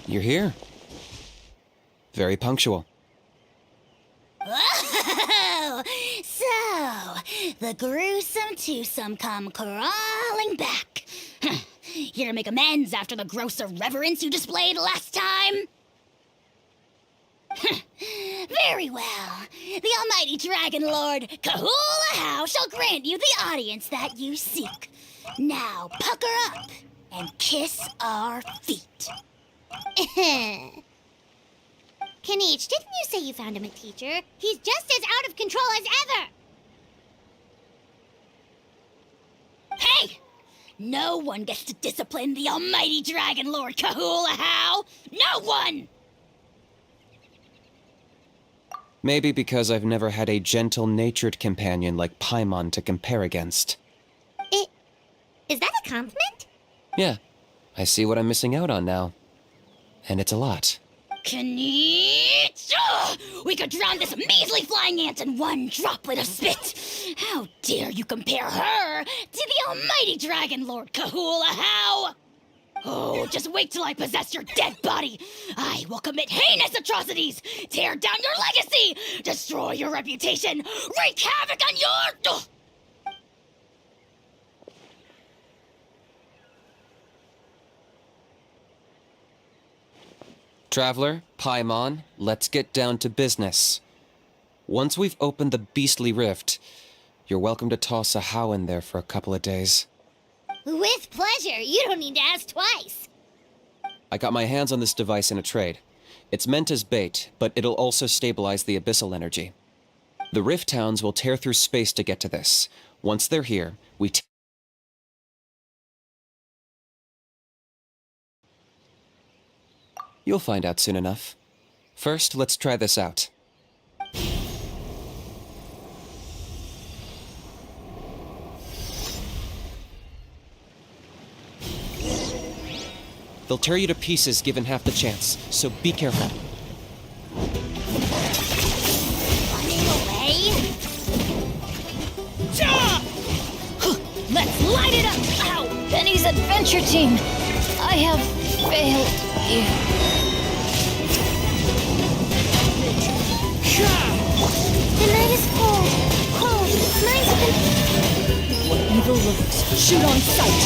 You're here. Very punctual. Oh, so the gruesome twosome come crawling back. Here to make amends after the gross irreverence you displayed last time? Very well. The almighty Dragon Lord Kahula shall grant you the audience that you seek. Now pucker up and kiss our feet. Kinich, didn't you say you found him a teacher? He's just as out of control as ever! Hey! No one gets to discipline the almighty Dragon Lord Kahula. No one! Maybe because I've never had a gentle-natured companion like Paimon to compare against. Is that a compliment? Yeah, I see what I'm missing out on now. And it's a lot. Kinich! We could drown this measly flying ant in one droplet of spit! How dare you compare her to the almighty Dragon Lord Kahula? Oh, just wait till I possess your dead body! I will commit heinous atrocities! Tear down your legacy! Destroy your reputation! Wreak havoc on your... Traveler, Paimon, let's get down to business. Once we've opened the beastly rift, you're welcome to toss a how in there for a couple of days. With pleasure. You don't need to ask twice. I got my hands on this device in a trade. It's meant as bait, but it'll also stabilize the abyssal energy. The rift towns will tear through space to get to this. Once they're here, You'll find out soon enough. First, let's try this out. They'll tear you to pieces given half the chance, so be careful. Running away? Let's light it up! Ow! Benny's adventure team. I have failed you. The night is cold. Cold. Mine's been... What evil looks, shoot on sight.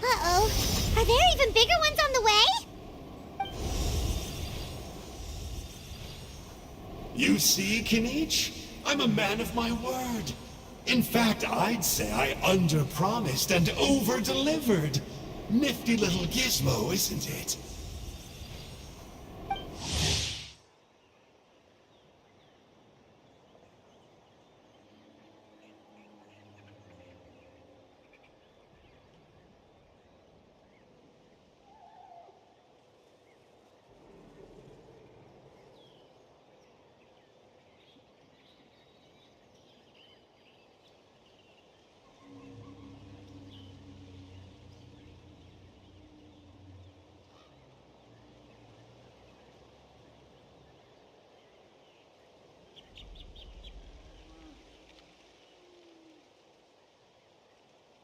Uh-oh. Are there even bigger ones on the way? You see, Kinich? I'm a man of my word. In fact, I'd say I under-promised and over-delivered. Nifty little gizmo, isn't it?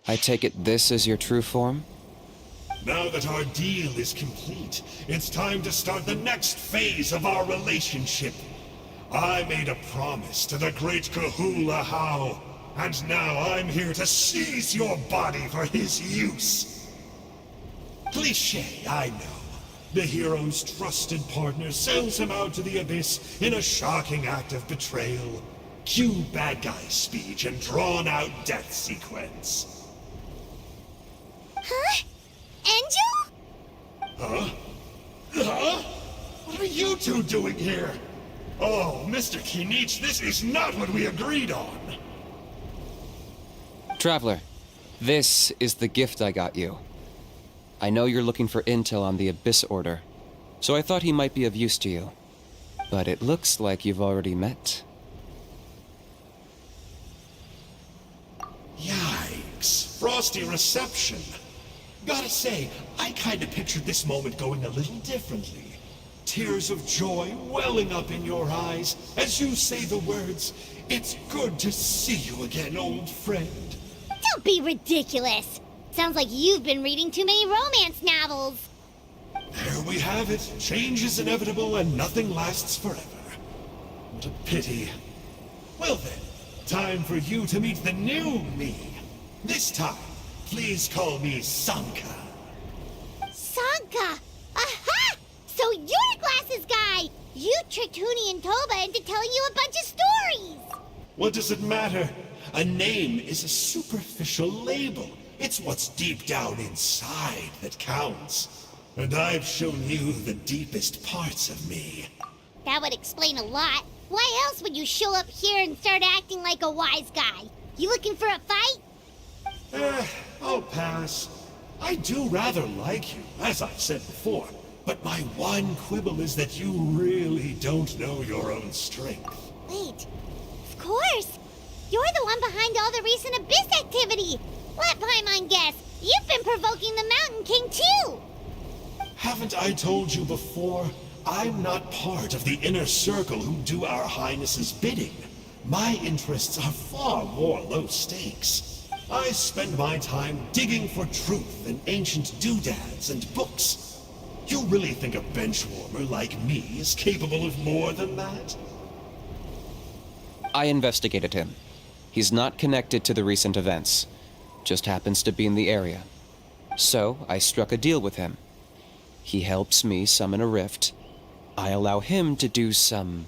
I take it this is your true form? Now that our deal is complete, it's time to start the next phase of our relationship. I made a promise to the great Kahula How, and now I'm here to seize your body for his use. Cliché, I know. The hero's trusted partner sells him out to the abyss in a shocking act of betrayal. Cue bad guy speech and drawn-out death sequence. Huh? Angel? Huh? Huh? What are you two doing here? Oh, Mr. Kinich, this is not what we agreed on. Traveler, this is the gift I got you. I know you're looking for intel on the Abyss Order, so I thought he might be of use to you. But it looks like you've already met. Yikes. Frosty reception. Gotta say, I kinda pictured this moment going a little differently. Tears of joy welling up in your eyes as you say the words, "It's good to see you again, old friend." Don't be ridiculous. Sounds like you've been reading too many romance novels. There we have it. Change is inevitable and nothing lasts forever. What a pity. Well then, time for you to meet the new me. This time, please call me Sanka. Sanka! Aha! So you're the glasses guy! You tricked Huni and Toba into telling you a bunch of stories! What does it matter? A name is a superficial label. It's what's deep down inside that counts. And I've shown you the deepest parts of me. That would explain a lot. Why else would you show up here and start acting like a wise guy? You looking for a fight? I'll pass. I do rather like you, as I've said before. But my one quibble is that you really don't know your own strength. Wait, of course! You're the one behind all the recent Abyss activity! Let Paimon guess, you've been provoking the Mountain King too! Haven't I told you before? I'm not part of the inner circle who do our Highness's bidding. My interests are far more low stakes. I spend my time digging for truth in ancient doodads and books. You really think a benchwarmer like me is capable of more than that? I investigated him. He's not connected to the recent events. Just happens to be in the area. So, I struck a deal with him. He helps me summon a rift. I allow him to do some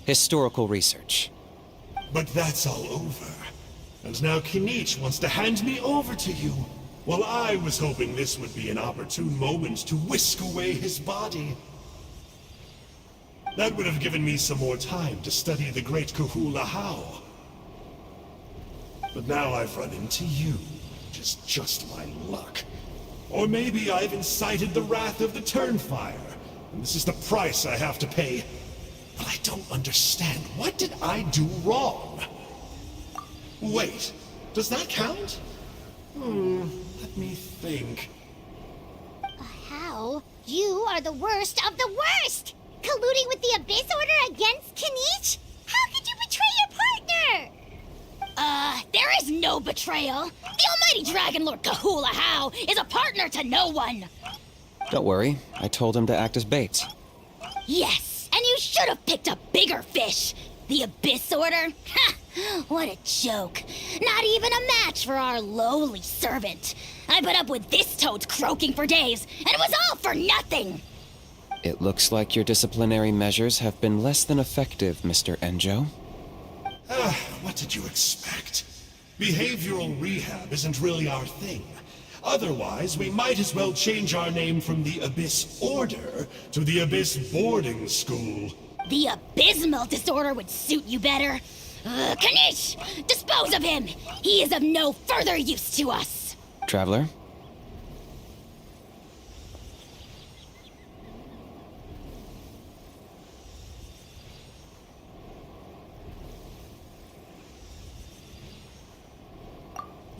historical research. But that's all over. And now Kinich wants to hand me over to you. Well, I was hoping this would be an opportune moment to whisk away his body. That would have given me some more time to study the great Kahula How. But now I've run into you, which is just my luck. Or maybe I've incited the wrath of the Turnfire, and this is the price I have to pay. But I don't understand. What did I do wrong? Wait, does that count? Let me think. How? You are the worst of the worst! Colluding with the Abyss Order against Kinich? How could you betray your partner? There is no betrayal. The almighty Dragon Lord Kahula How is a partner to no one. Don't worry, I told him to act as bait. Yes, and you should have picked a bigger fish. The Abyss Order? Ha! What a joke. Not even a match for our lowly servant. I put up with this toad's croaking for days, and it was all for nothing. It looks like your disciplinary measures have been less than effective, Mr. Enjo. What did you expect? Behavioral rehab isn't really our thing. Otherwise, we might as well change our name from the Abyss Order to the Abyss Boarding School. The abysmal disorder would suit you better. Kinich! Dispose of him! He is of no further use to us! Traveler?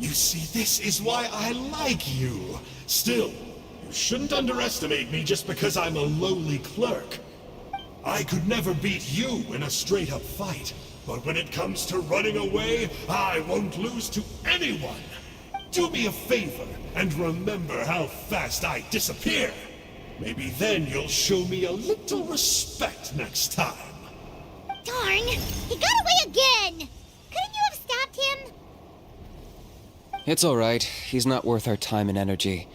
You see, this is why I like you. Still, you shouldn't underestimate me just because I'm a lowly clerk. I could never beat you in a straight-up fight, but when it comes to running away, I won't lose to anyone. Do me a favor and remember how fast I disappear. Maybe then you'll show me a little respect next time. Darn! He got away again! Couldn't you have stopped him? It's alright. He's not worth our time and energy.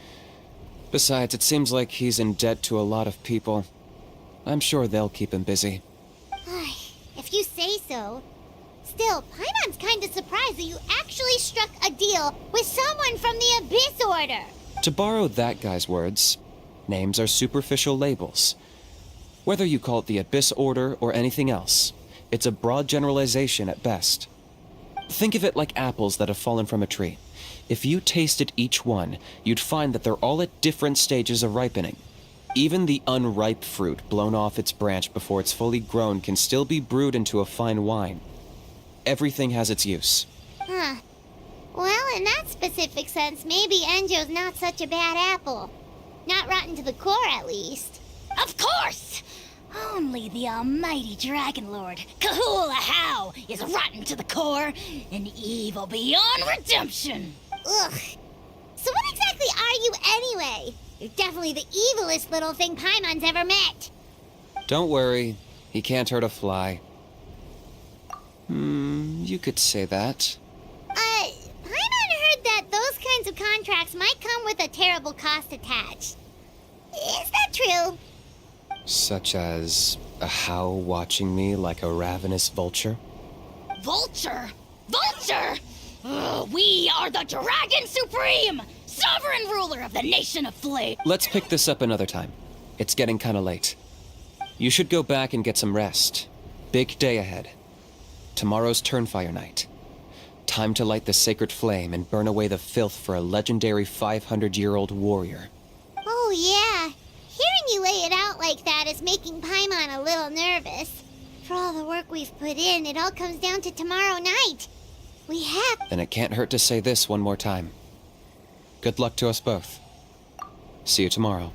Besides, it seems like he's in debt to a lot of people. I'm sure they'll keep him busy. If you say so. Still, Paimon's kinda surprised that you actually struck a deal with someone from the Abyss Order. To borrow that guy's words, names are superficial labels. Whether you call it the Abyss Order or anything else, it's a broad generalization at best. Think of it like apples that have fallen from a tree. If you tasted each one, you'd find that they're all at different stages of ripening. Even the unripe fruit blown off its branch before it's fully grown can still be brewed into a fine wine. Everything has its use. Huh. Well, in that specific sense, maybe Enjo's not such a bad apple. Not rotten to the core, at least. Of course! Only the almighty Dragon Lord, Kahula How, is rotten to the core and evil beyond redemption. Ugh. So what exactly are you anyway? You're definitely the evilest little thing Paimon's ever met. Don't worry, he can't hurt a fly. You could say that. Paimon heard that those kinds of contracts might come with a terrible cost attached. Is that true? Such as a how watching me like a ravenous vulture? Vulture? Vulture? We are the Dragon Supreme, sovereign ruler of the nation of Flame. Let's pick this up another time. It's getting kinda late. You should go back and get some rest. Big day ahead. Tomorrow's Turnfire night. Time to light the sacred flame and burn away the filth for a legendary 500-year-old warrior. Oh, yeah. Hearing you lay it out like that is making Paimon a little nervous. For all the work we've put in, it all comes down to tomorrow night. We have... Then it can't hurt to say this one more time. Good luck to us both. See you tomorrow.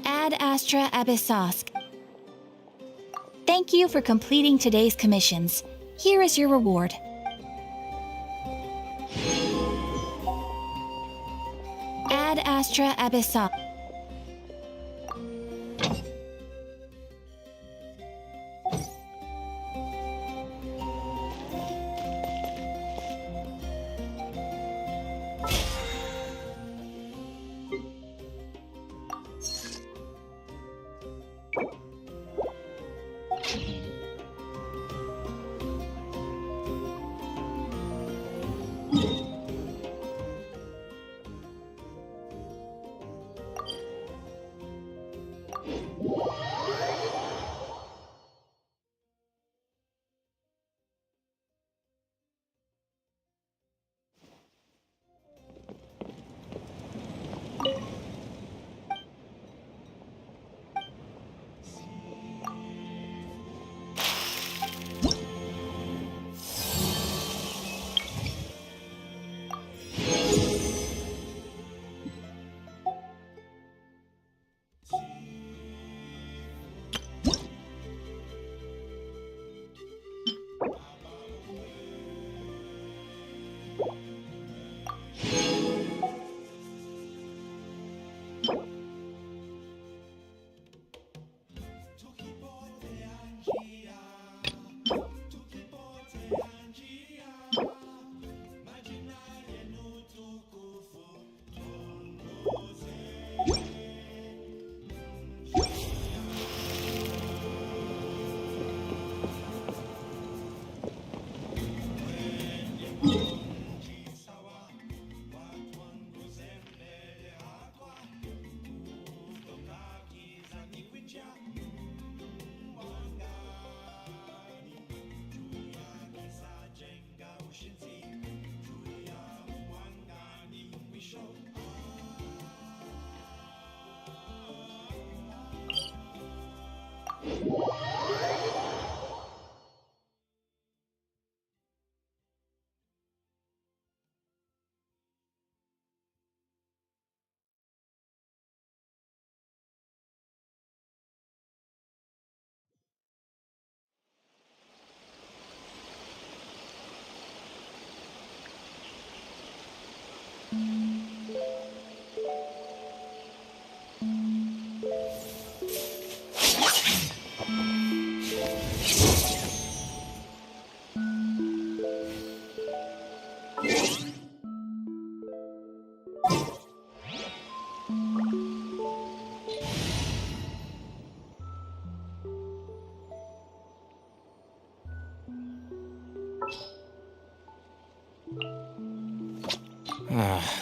Ad Astra Abyssosk. Thank you for completing today's commissions. Here is your reward. Ad Astra Abyssosk.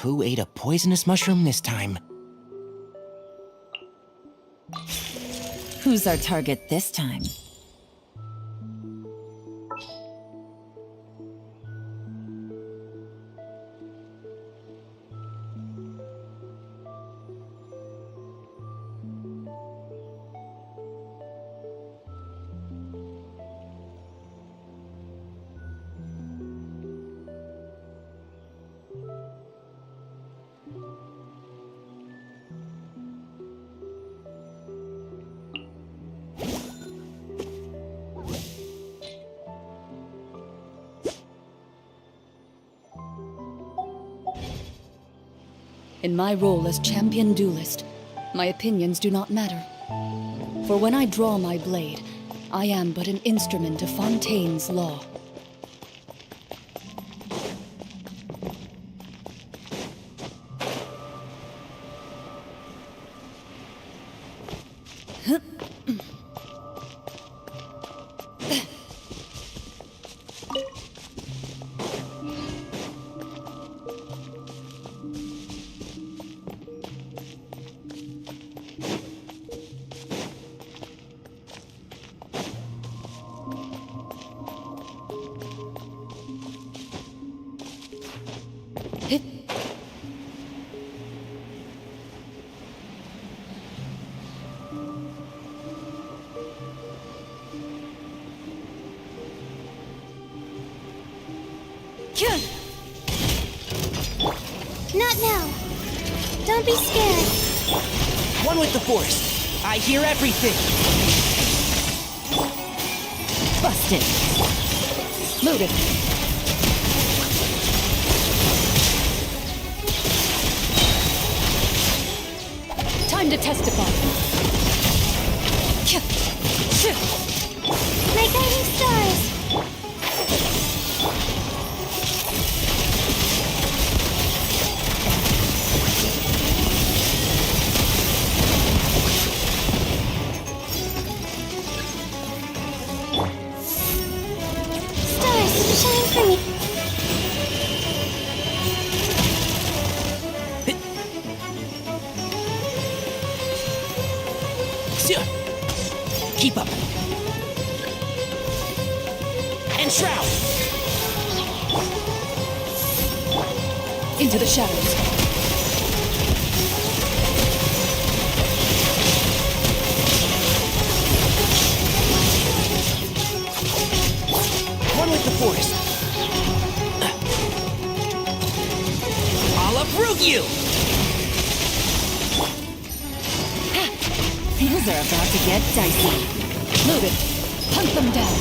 Who ate a poisonous mushroom this time? Who's our target this time? In my role as champion duelist, my opinions do not matter. For when I draw my blade, I am but an instrument of Fontaine's law. Hip. Not now. Don't be scared. One with the Force. I hear everything. Busted. Move it. Time to testify. My guiding stars. Stars, shine for me. Keep up. And Shroud. Into the shadows. One with the Force. I'll uproot you! Things are about to get dicey. Move it. Hunt them down.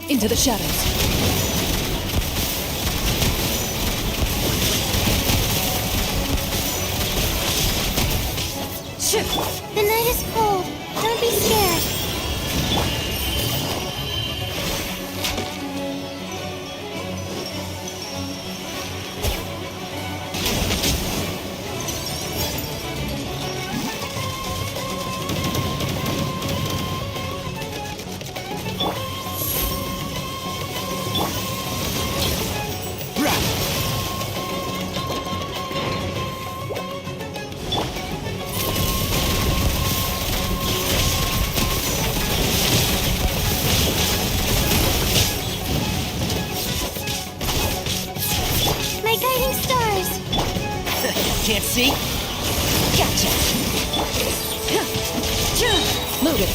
Into the shadows. The night is cold. Don't be scared. My guiding stars. Can't see? Gotcha. Move it.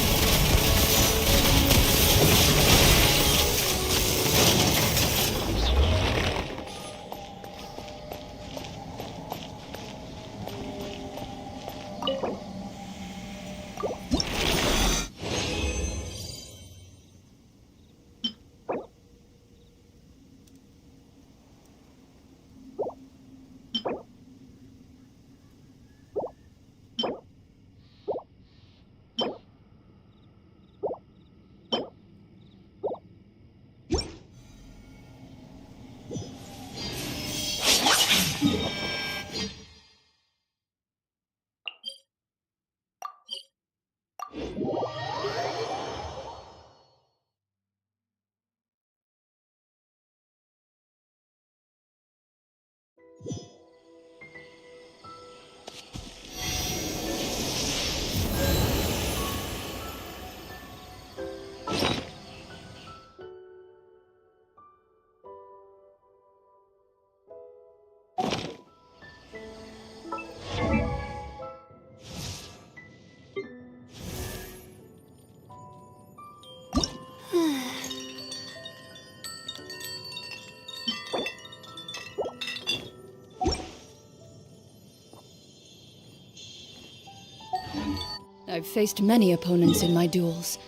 I've faced many opponents in my duels.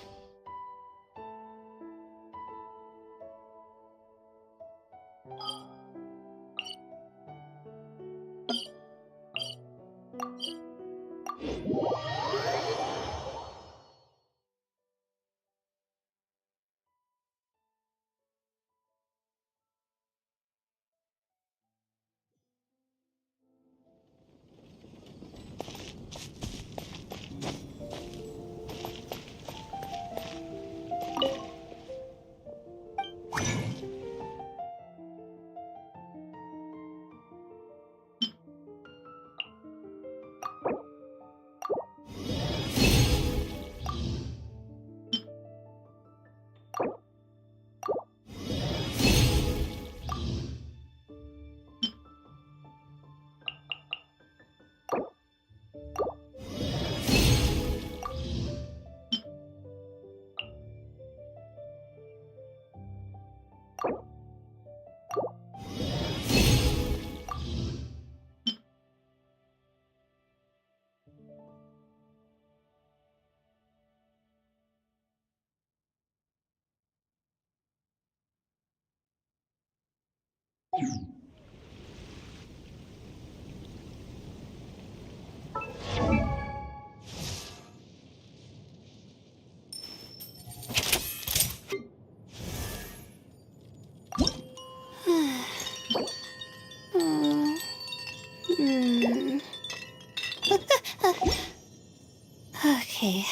Okay.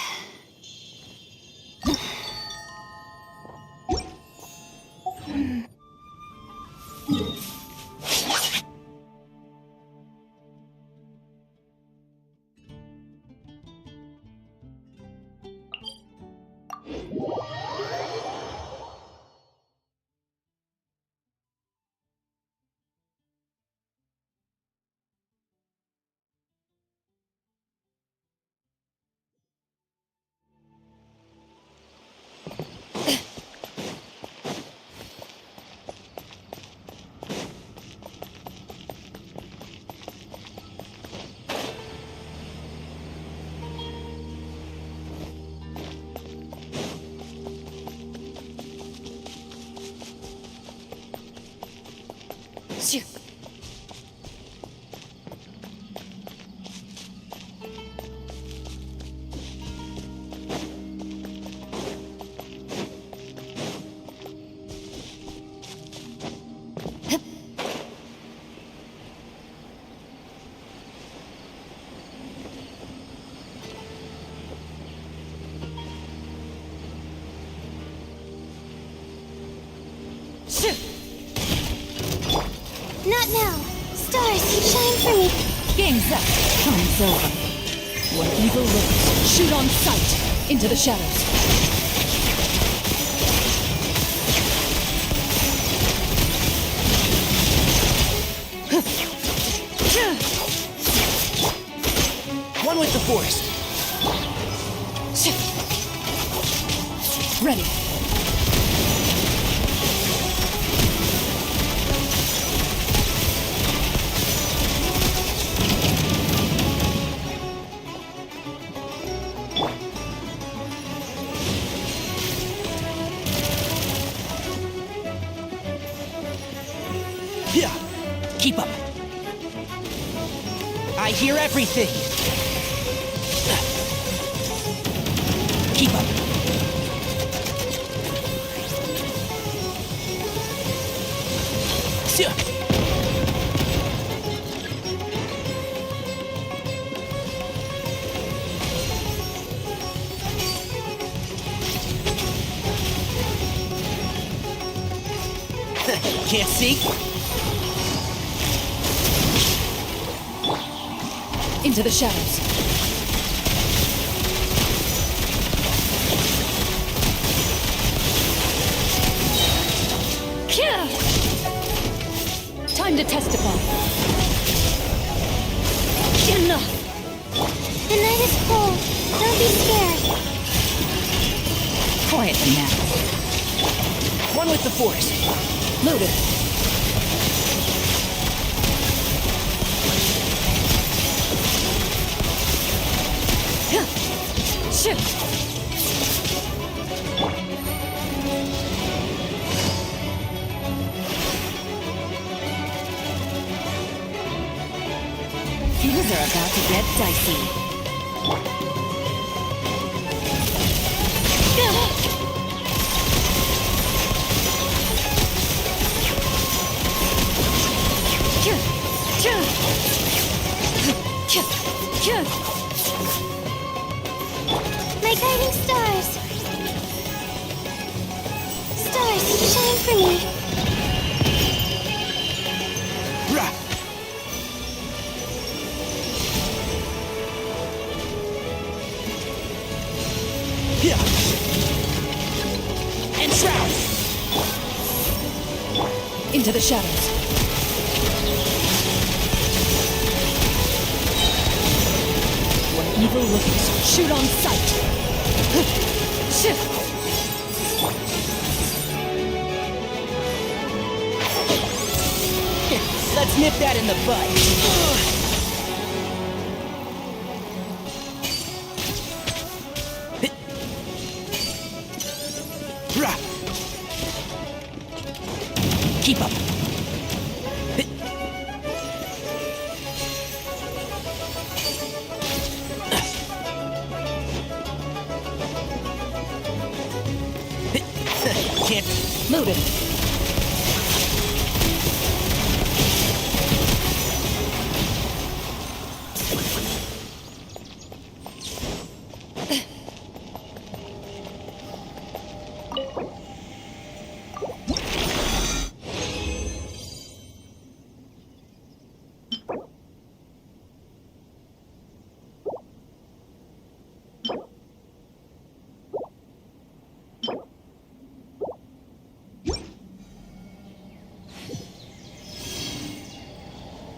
Shoo. Shoo. Not now. Stars, shine for me. Game's up. Time's over. What evil looks, shoot on sight into the shadows. One with the forest. Ready. Yeah. Keep up. I hear everything. Keep up. Can't see? Into the shadows. Time to testify. Enough! The night is cold. Don't be scared. Quiet them now. One with the forest. Loaded. Shit! Things are about to get dicey. My guiding stars. Stars, shine for me. Rah. Yeah. And shroud. Into the shadows. What evil lookers, shoot on sight. Shift. Here, let's nip that in the bud. Rah. Keep up. Loaded.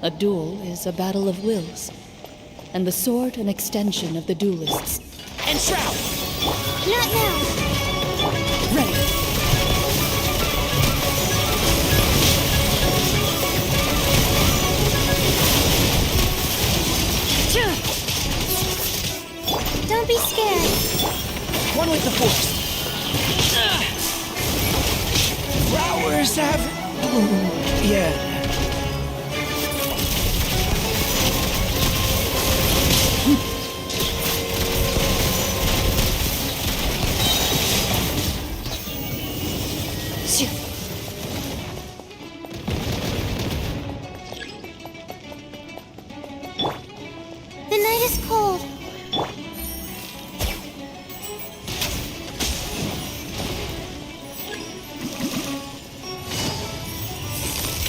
A duel is a battle of wills, and the sword an extension of the duelists. And Shroud! Not now. Ready. Don't be scared. One with the Force. Flowers have... Ooh, yeah. The night is cold.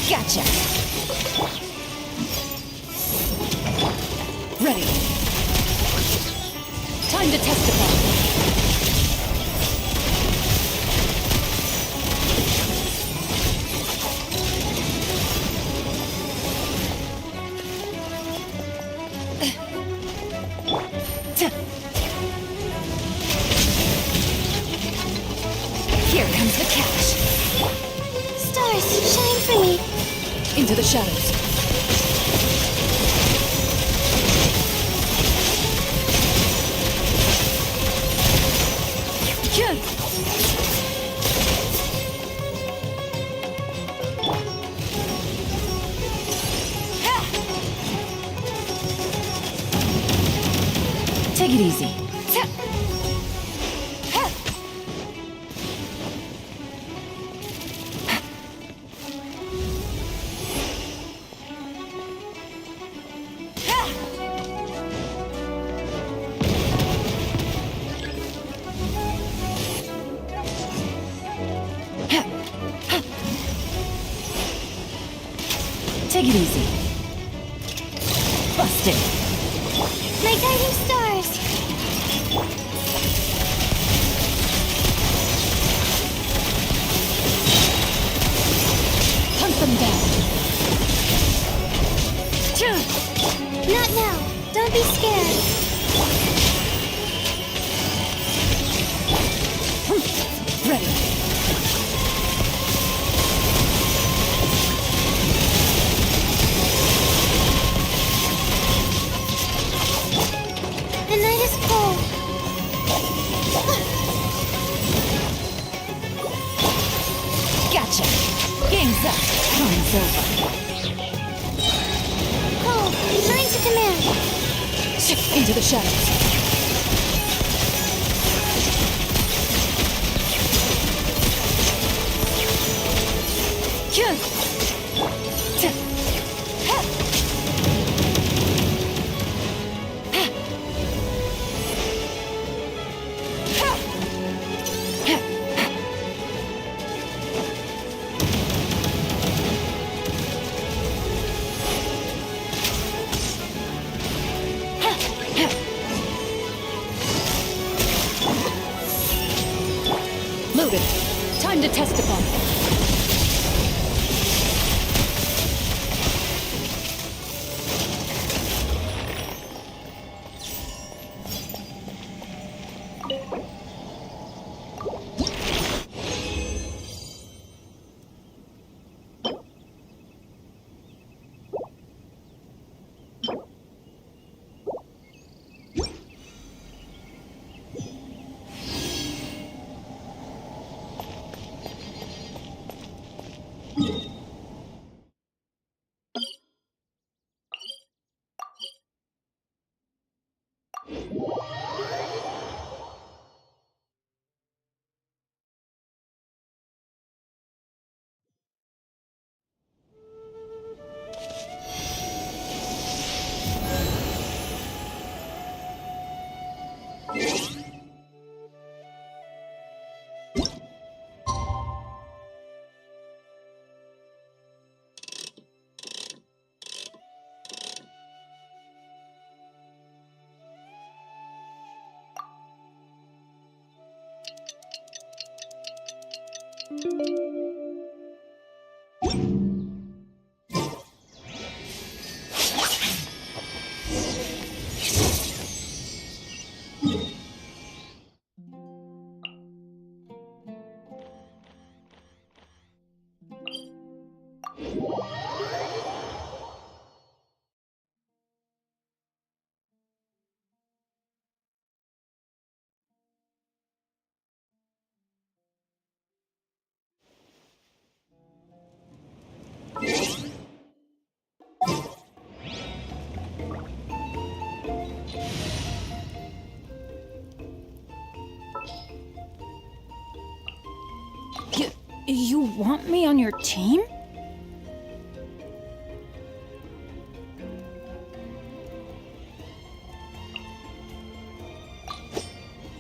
Gotcha. Ready. Time to testify. Here comes the catch. Stars, shine for me. Into the shadows. Good. Take it easy. Take it easy. Busted. My guiding stars. Hunt them down. Not now. Don't be scared. Ready. The night is cold. Gotcha. Game's up. Time's over. Cold. Return to command. Into the shadows. Loaded. Time to testify. You want me on your team?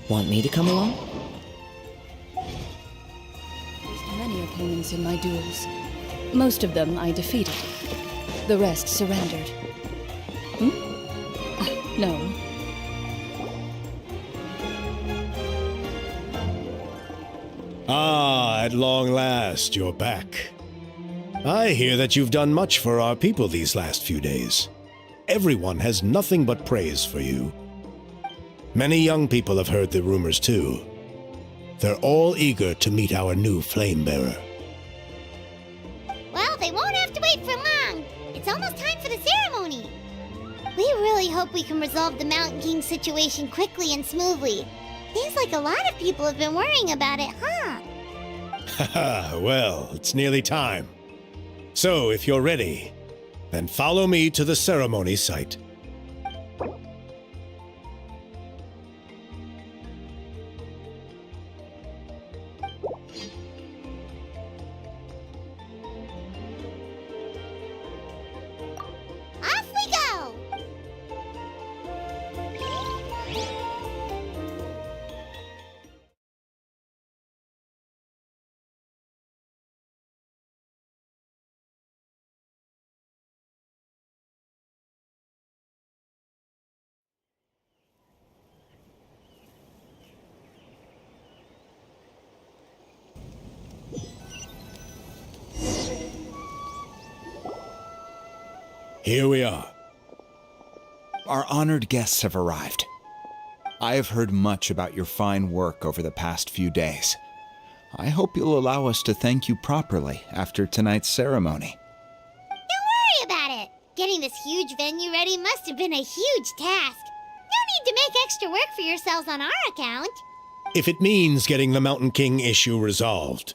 Want me to come along? Faced many opponents in my duels. Most of them I defeated. The rest surrendered. No. Ah, at long last, you're back. I hear that you've done much for our people these last few days. Everyone has nothing but praise for you. Many young people have heard the rumors too. They're all eager to meet our new flame bearer. Well, they won't have to wait for long. It's almost time for the ceremony. We really hope we can resolve the Mountain King situation quickly and smoothly. Seems like a lot of people have been worrying about it, huh? Haha, well, it's nearly time. So, if you're ready, then follow me to the ceremony site. Off we go! Here we are. Our honored guests have arrived. I have heard much about your fine work over the past few days. I hope you'll allow us to thank you properly after tonight's ceremony. Don't worry about it. Getting this huge venue ready must have been a huge task. No need to make extra work for yourselves on our account. If it means getting the Mountain King issue resolved,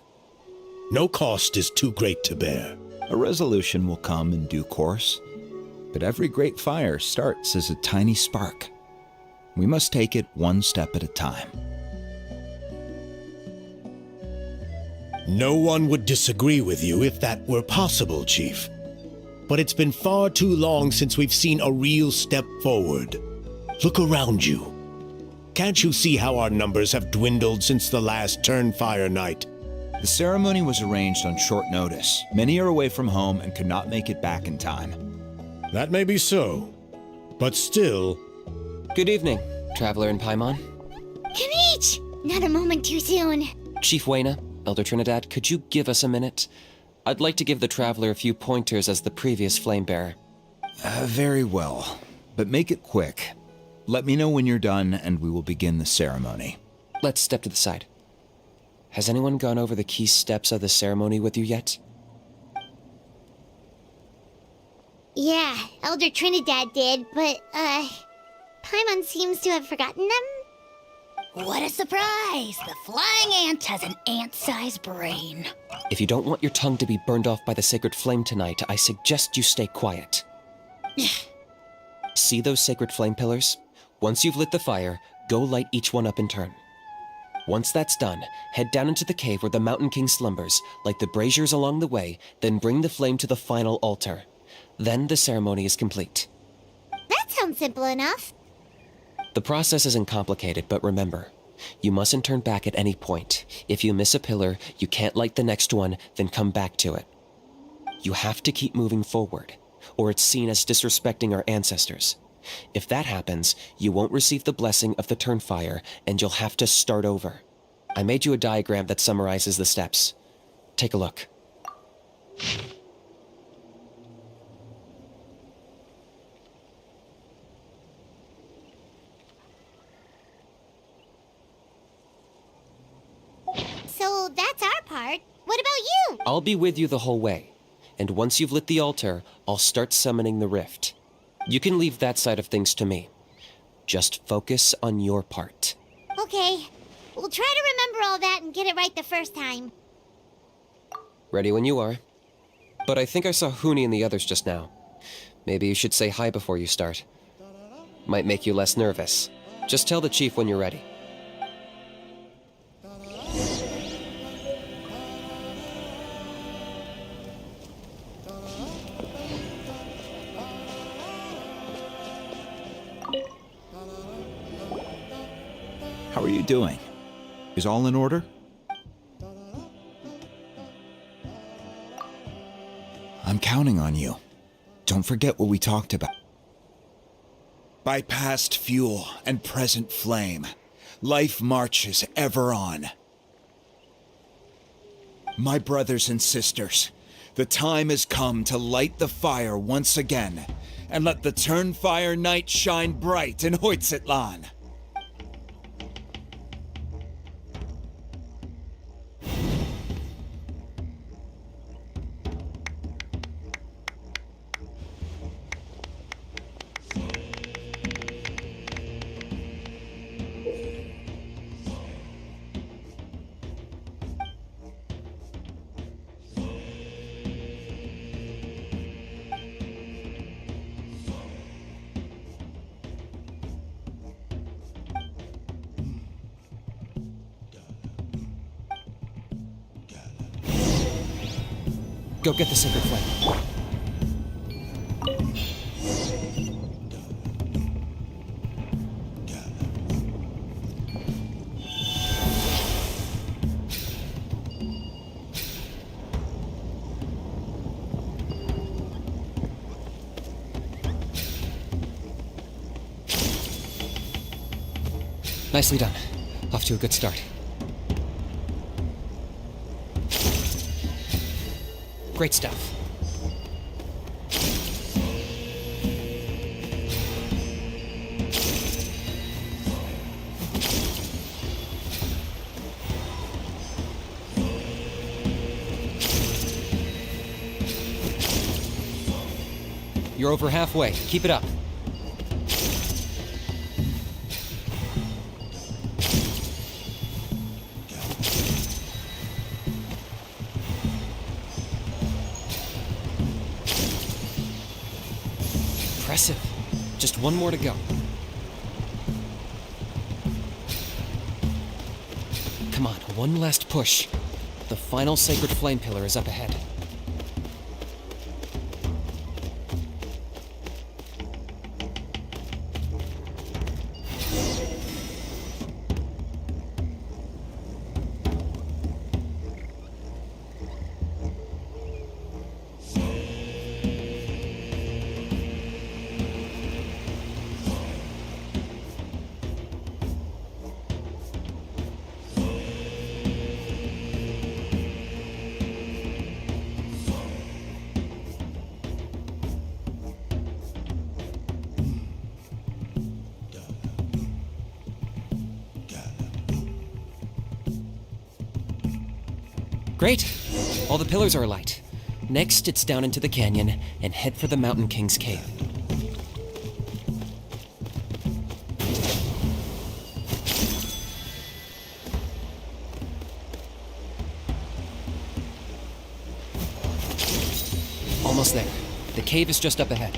no cost is too great to bear. A resolution will come in due course, but every great fire starts as a tiny spark. We must take it one step at a time. No one would disagree with you if that were possible, Chief. But it's been far too long since we've seen a real step forward. Look around you. Can't you see how our numbers have dwindled since the last Turnfire night? The ceremony was arranged on short notice. Many are away from home and could not make it back in time. That may be so, but still... Good evening, Traveler in Paimon. Kinich! Not a moment too soon. Chief Wayna, Elder Trinidad, could you give us a minute? I'd like to give the Traveler a few pointers as the previous Flamebearer. Very well, but make it quick. Let me know when you're done and we will begin the ceremony. Let's step to the side. Has anyone gone over the key steps of the ceremony with you yet? Yeah, Elder Trinidad did, but, Paimon seems to have forgotten them? What a surprise! The flying ant has an ant-sized brain. If you don't want your tongue to be burned off by the sacred flame tonight, I suggest you stay quiet. See those sacred flame pillars? Once you've lit the fire, go light each one up in turn. Once that's done, head down into the cave where the Mountain King slumbers, light the braziers along the way, then bring the flame to the final altar. Then the ceremony is complete. That sounds simple enough. The process isn't complicated, but remember, you mustn't turn back at any point. If you miss a pillar, you can't light the next one, then come back to it. You have to keep moving forward, or it's seen as disrespecting our ancestors. If that happens, you won't receive the blessing of the Turnfire, and you'll have to start over. I made you a diagram that summarizes the steps. Take a look. So that's our part. What about you? I'll be with you the whole way. and once you've lit the altar, I'll start summoning the rift. You can leave that side of things to me. Just focus on your part. Okay. We'll try to remember all that and get it right the first time. Ready when you are. But I think I saw Huni and the others just now. Maybe you should say hi before you start. Might make you less nervous. Just tell the chief when you're ready. How are you doing? Is all in order? I'm counting on you. Don't forget what we talked about. By past fuel and present flame, life marches ever on. My brothers and sisters, the time has come to light the fire once again, and let the Turnfire night shine bright in Huitztlan. Go get the sacred flame. Nicely done. Off to a good start. Great stuff. You're over halfway. Keep it up. Impressive. Just one more to go. Come on, one last push. The final sacred flame pillar is up ahead. Great! All the pillars are alight. Next, it's down into the canyon and head for the Mountain King's cave. Almost there. The cave is just up ahead.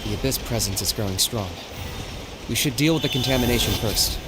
The Abyss presence is growing strong. We should deal with the contamination first.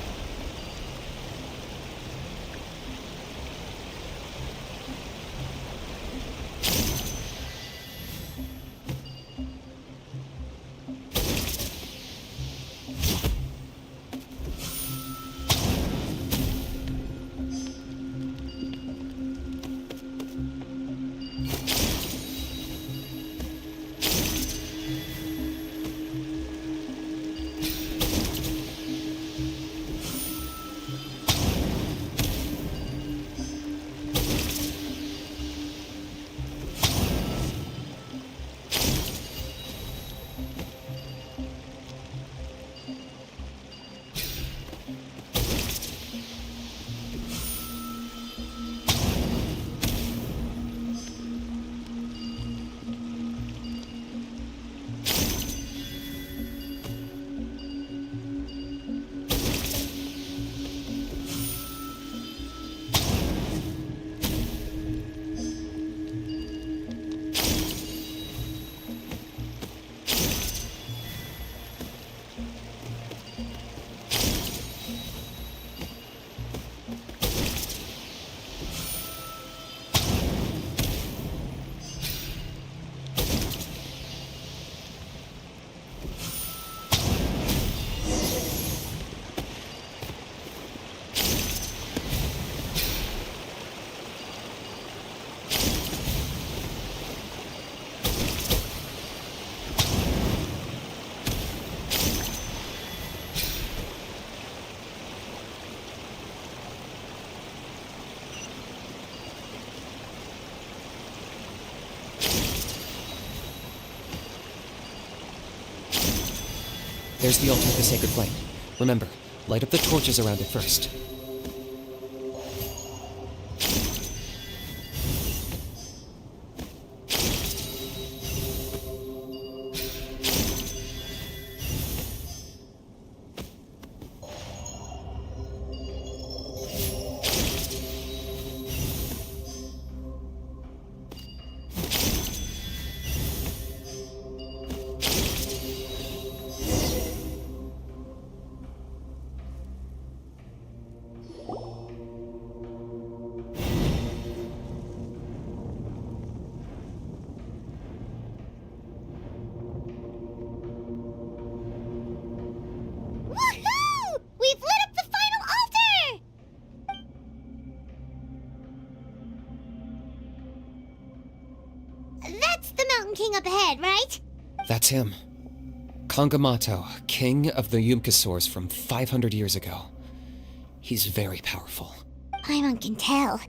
There's the altar of the sacred flame. Remember, light up the torches around it first. Woohoo! We've lit up the final altar! That's the Mountain King up ahead, right? That's him. Kangamato, king of the Yumkasaurs from 500 years ago. He's very powerful. Paimon can tell.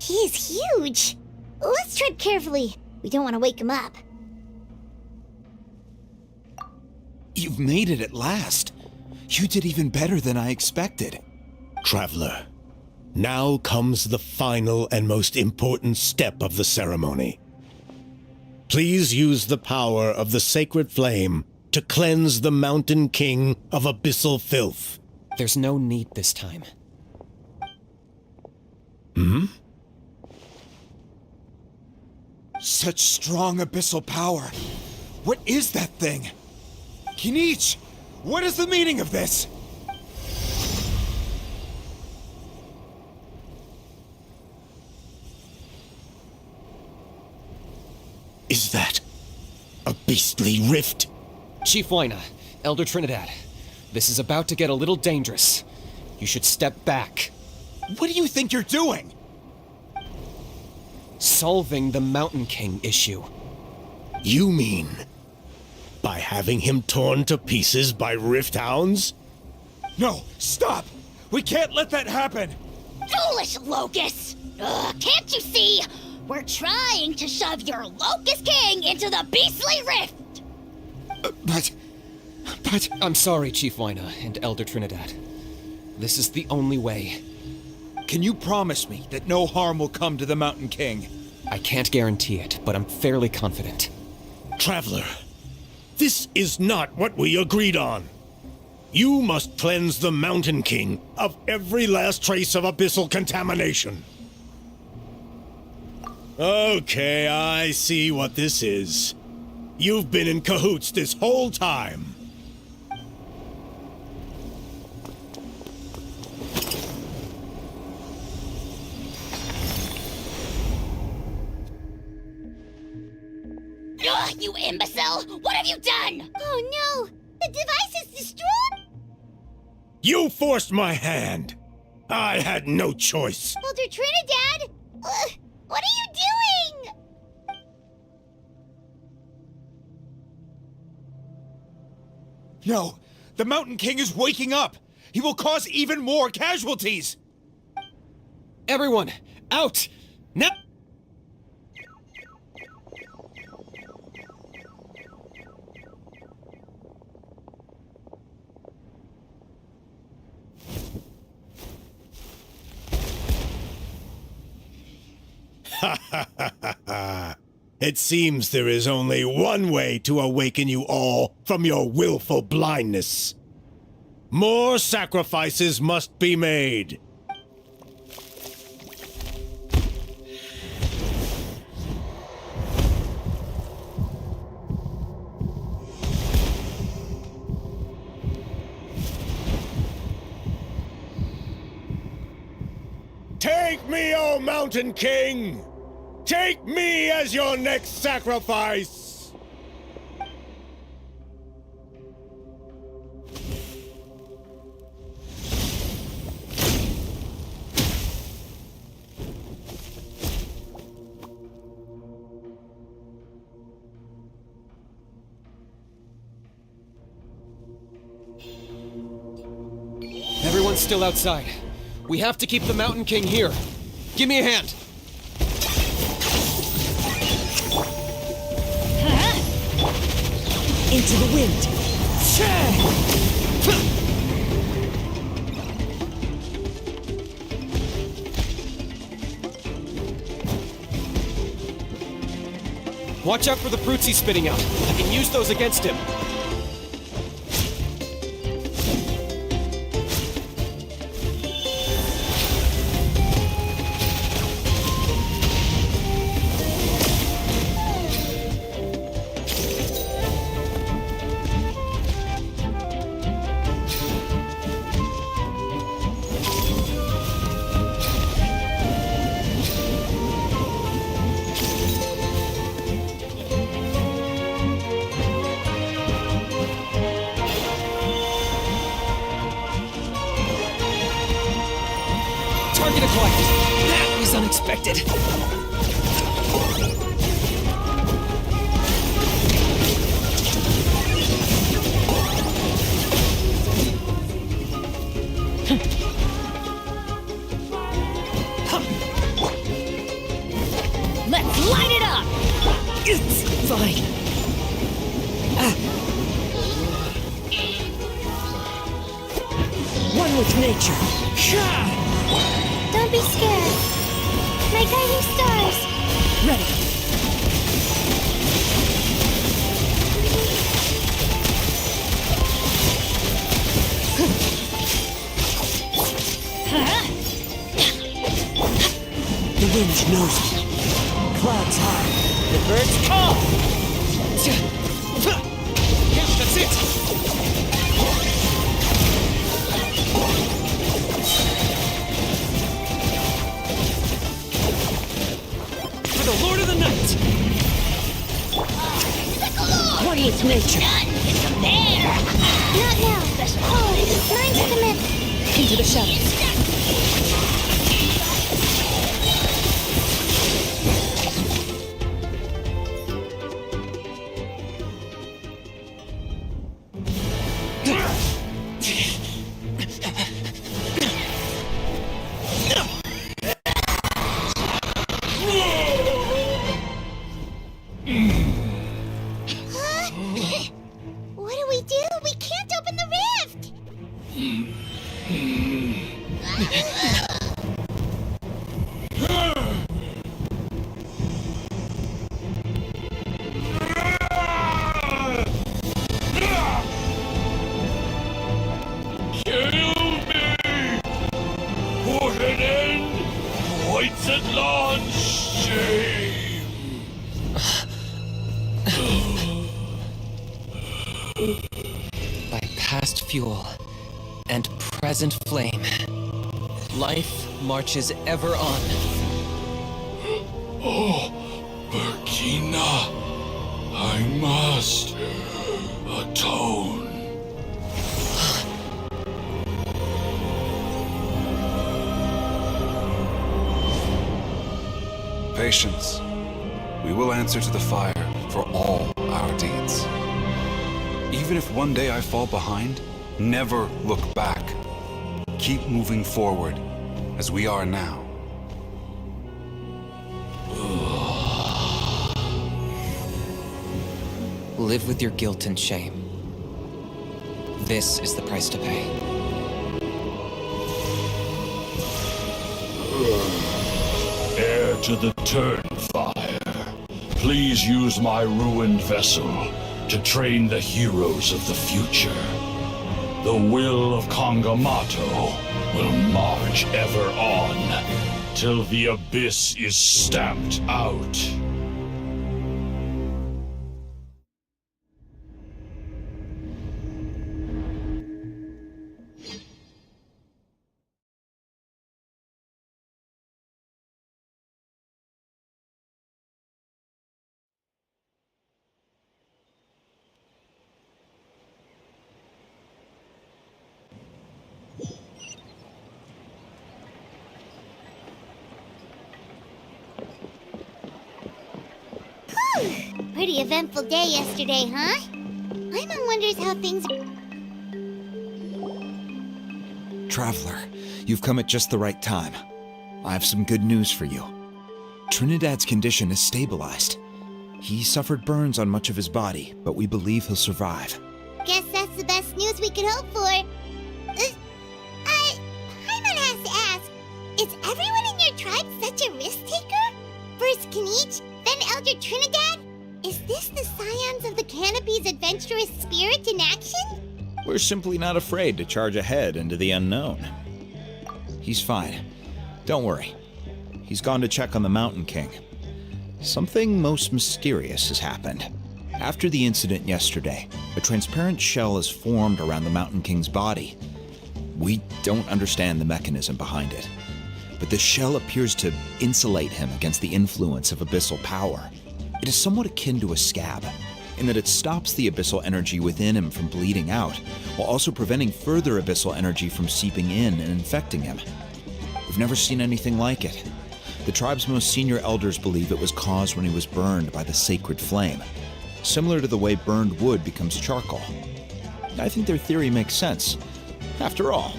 He is huge. Let's tread carefully. We don't want to wake him up. You've made it at last. You did even better than I expected. Traveler, now comes the final and most important step of the ceremony. Please use the power of the sacred flame to cleanse the Mountain King of abyssal filth. There's no need this time. Such strong abyssal power. What is that thing? Kinich, what is the meaning of this? Is that a beastly rift? Chief Waina, Elder Trinidad, this is about to get a little dangerous. You should step back. What do you think you're doing? Solving the Mountain King issue. You mean by having him torn to pieces by rift hounds? No, stop! We can't let that happen! Foolish Locust! Can't you see? We're trying to shove your Locust King into the beastly rift! But... I'm sorry, Chief Waina and Elder Trinidad. This is the only way. Can you promise me that no harm will come to the Mountain King? I can't guarantee it, but I'm fairly confident. Traveler, this is not what we agreed on. You must cleanse the Mountain King of every last trace of abyssal contamination. Okay, I see what this is. You've been in cahoots this whole time. You imbecile! What have you done? Oh no! The device is destroyed! You forced my hand. I had no choice. Elder Trinidad! What are you doing? No! The Mountain King is waking up! He will cause even more casualties! Everyone, out! Now! It seems there is only one way to awaken you all from your willful blindness. More sacrifices must be made. Take me, O Mountain King! Take me as your next sacrifice! Everyone's still outside. We have to keep the Mountain King here. Give me a hand. Into the wind. Watch out for the fruits he's spitting out. I can use those against him. Target acquired. That was unexpected. Let's light it up! It's fine. One with nature. Don't be scared. My guiding stars. Ready. The wind knows it. Clouds high. The birds call. That's it! For the Lord of the Night! One with nature. None can compare! Not now. Oh, mine to commit. Into the shadows. What do we do? We can't open the rift. Kill me! Put an end to Huitztlan's shame! By past fuel and present flame, life marches ever on. Oh, Burkina, I must atone. Patience. We will answer to the fire for all our deeds. Even if one day I fall behind, never look back. Keep moving forward, as we are now. Live with your guilt and shame. This is the price to pay. Heir to the Turnfire, please use my ruined vessel to train the heroes of the future. The will of Kangamato will march ever on, till the abyss is stamped out. Pretty eventful day yesterday, huh? Paimon wonders how things... Traveler, you've come at just the right time. I have some good news for you. Trinidad's condition is stabilized. He suffered burns on much of his body, but we believe he'll survive. Guess that's That's the best news we could hope for. Paimon has to ask, is everyone in your tribe such a risk-taker? First Kinich, then Elder Trinidad? Is this the Scions of the Canopy's adventurous spirit in action? We're simply not afraid to charge ahead into the unknown. He's fine. Don't worry. He's gone to check on the Mountain King. Something most mysterious has happened. After the incident yesterday, a transparent shell has formed around the Mountain King's body. We don't understand the mechanism behind it, but the shell appears to insulate him against the influence of abyssal power. It is somewhat akin to a scab, in that it stops the abyssal energy within him from bleeding out, while also preventing further abyssal energy from seeping in and infecting him. We've never seen anything like it. The tribe's most senior elders believe it was caused when he was burned by the sacred flame, similar to the way burned wood becomes charcoal. I think their theory makes sense. After all,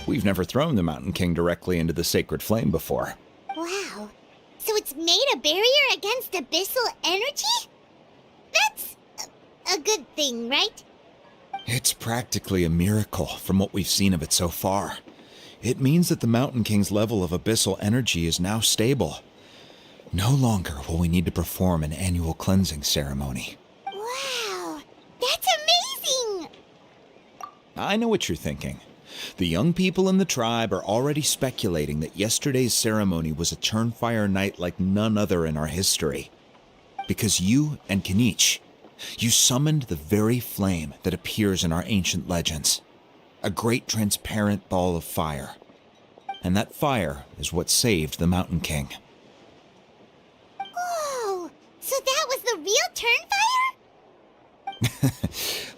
we've never thrown the Mountain King directly into the sacred flame before. Wow. So it's made a barrier against abyssal energy? That's a good thing, right? It's practically a miracle from what we've seen of it so far. It means that the Mountain King's level of abyssal energy is now stable. No longer will we need to perform an annual cleansing ceremony. Wow, that's amazing! I know what you're thinking. The young people in the tribe are already speculating that yesterday's ceremony was a Turnfire night like none other in our history. Because you and Kinich, you summoned the very flame that appears in our ancient legends. A great transparent ball of fire. And that fire is what saved the Mountain King. Whoa, so that was the real Turnfire?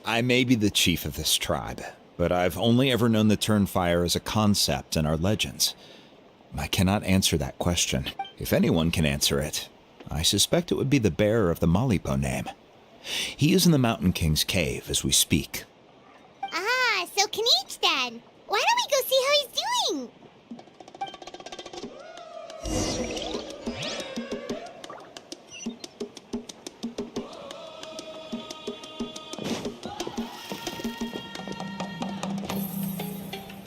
I may be the chief of this tribe, but I've only ever known the Turnfire as a concept in our legends. I cannot answer that question. If anyone can answer it, I suspect it would be the bearer of the Malipo name. He is in the Mountain King's cave as we speak. Ah, so Kinich then. Why don't we go see how he's doing?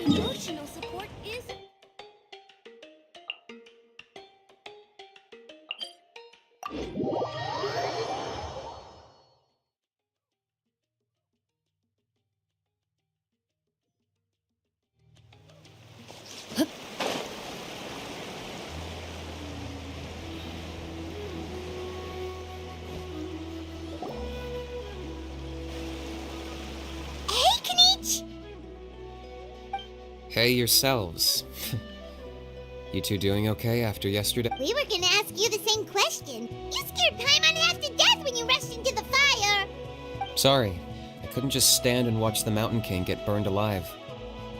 Emotional support is... Hey, Kinich! Hey yourselves. You two doing okay after yesterday? We were gonna ask you the same question. You scared Paimon half to death when you rushed into the fire. Sorry, I couldn't just stand and watch the Mountain King get burned alive.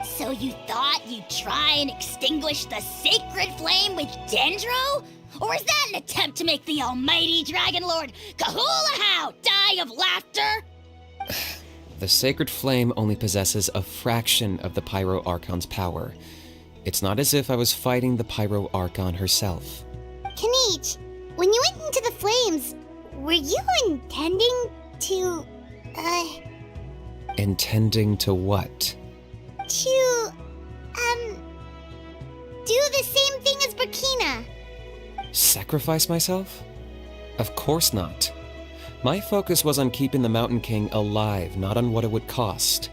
So you thought you'd try and extinguish the sacred flame with Dendro? Or is that an attempt to make the almighty Dragon Lord Kahulahau die of laughter? The sacred flame only possesses a fraction of the Pyro Archon's power. It's not as if I was fighting the Pyro Archon herself. Kinich, when you went into the flames, were you intending to, Intending to what? to, do the same thing as Burkina? Sacrifice myself? Of course not. My focus was on keeping the Mountain King alive, not on what it would cost.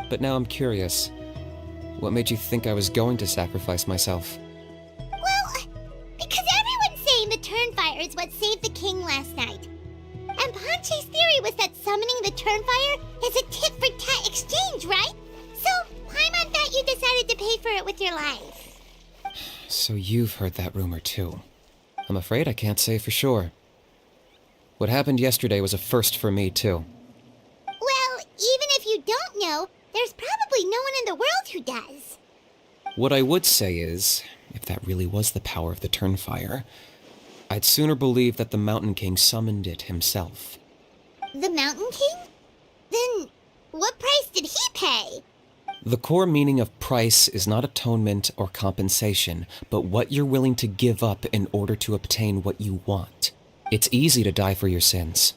But now I'm curious. What made you think I was going to sacrifice myself? Well, because everyone's saying the Turnfire is what saved the king last night. And Ponche's theory was that summoning the Turnfire is a tit-for-tat exchange, right? So, Paimon thought you decided to pay for it with your life. So you've heard that rumor too. I'm afraid I can't say for sure. What happened yesterday was a first for me too. Well, even if you don't know, there's probably no one in the world who does. What I would say is, if that really was the power of the Turnfire, I'd sooner believe that the Mountain King summoned it himself. The Mountain King? Then, what price did he pay? The core meaning of price is not atonement or compensation, but what you're willing to give up in order to obtain what you want. It's easy to die for your sins.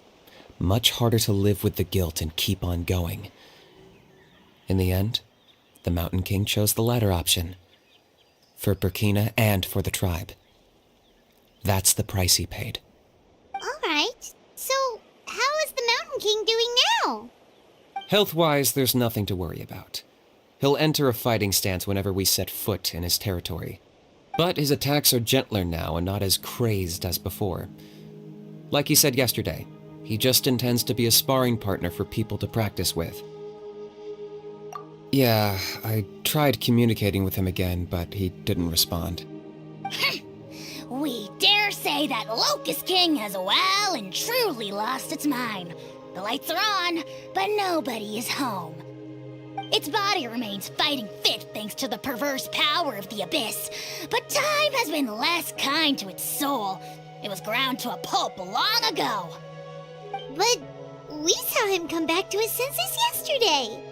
Much harder to live with the guilt and keep on going. In the end, the Mountain King chose the latter option. For Burkina and for the tribe. That's the price he paid. Alright, so how is the Mountain King doing now? Health-wise, there's nothing to worry about. He'll enter a fighting stance whenever we set foot in his territory. But his attacks are gentler now and not as crazed as before. Like he said yesterday, he just intends to be a sparring partner for people to practice with. Yeah, I tried communicating with him again, but he didn't respond. We dare say that Locust King has well and truly lost its mind. The lights are on, but nobody is home. Its body remains fighting fit thanks to the perverse power of the Abyss, but time has been less kind to its soul. It was ground to a pulp long ago. But we saw him come back to his senses yesterday.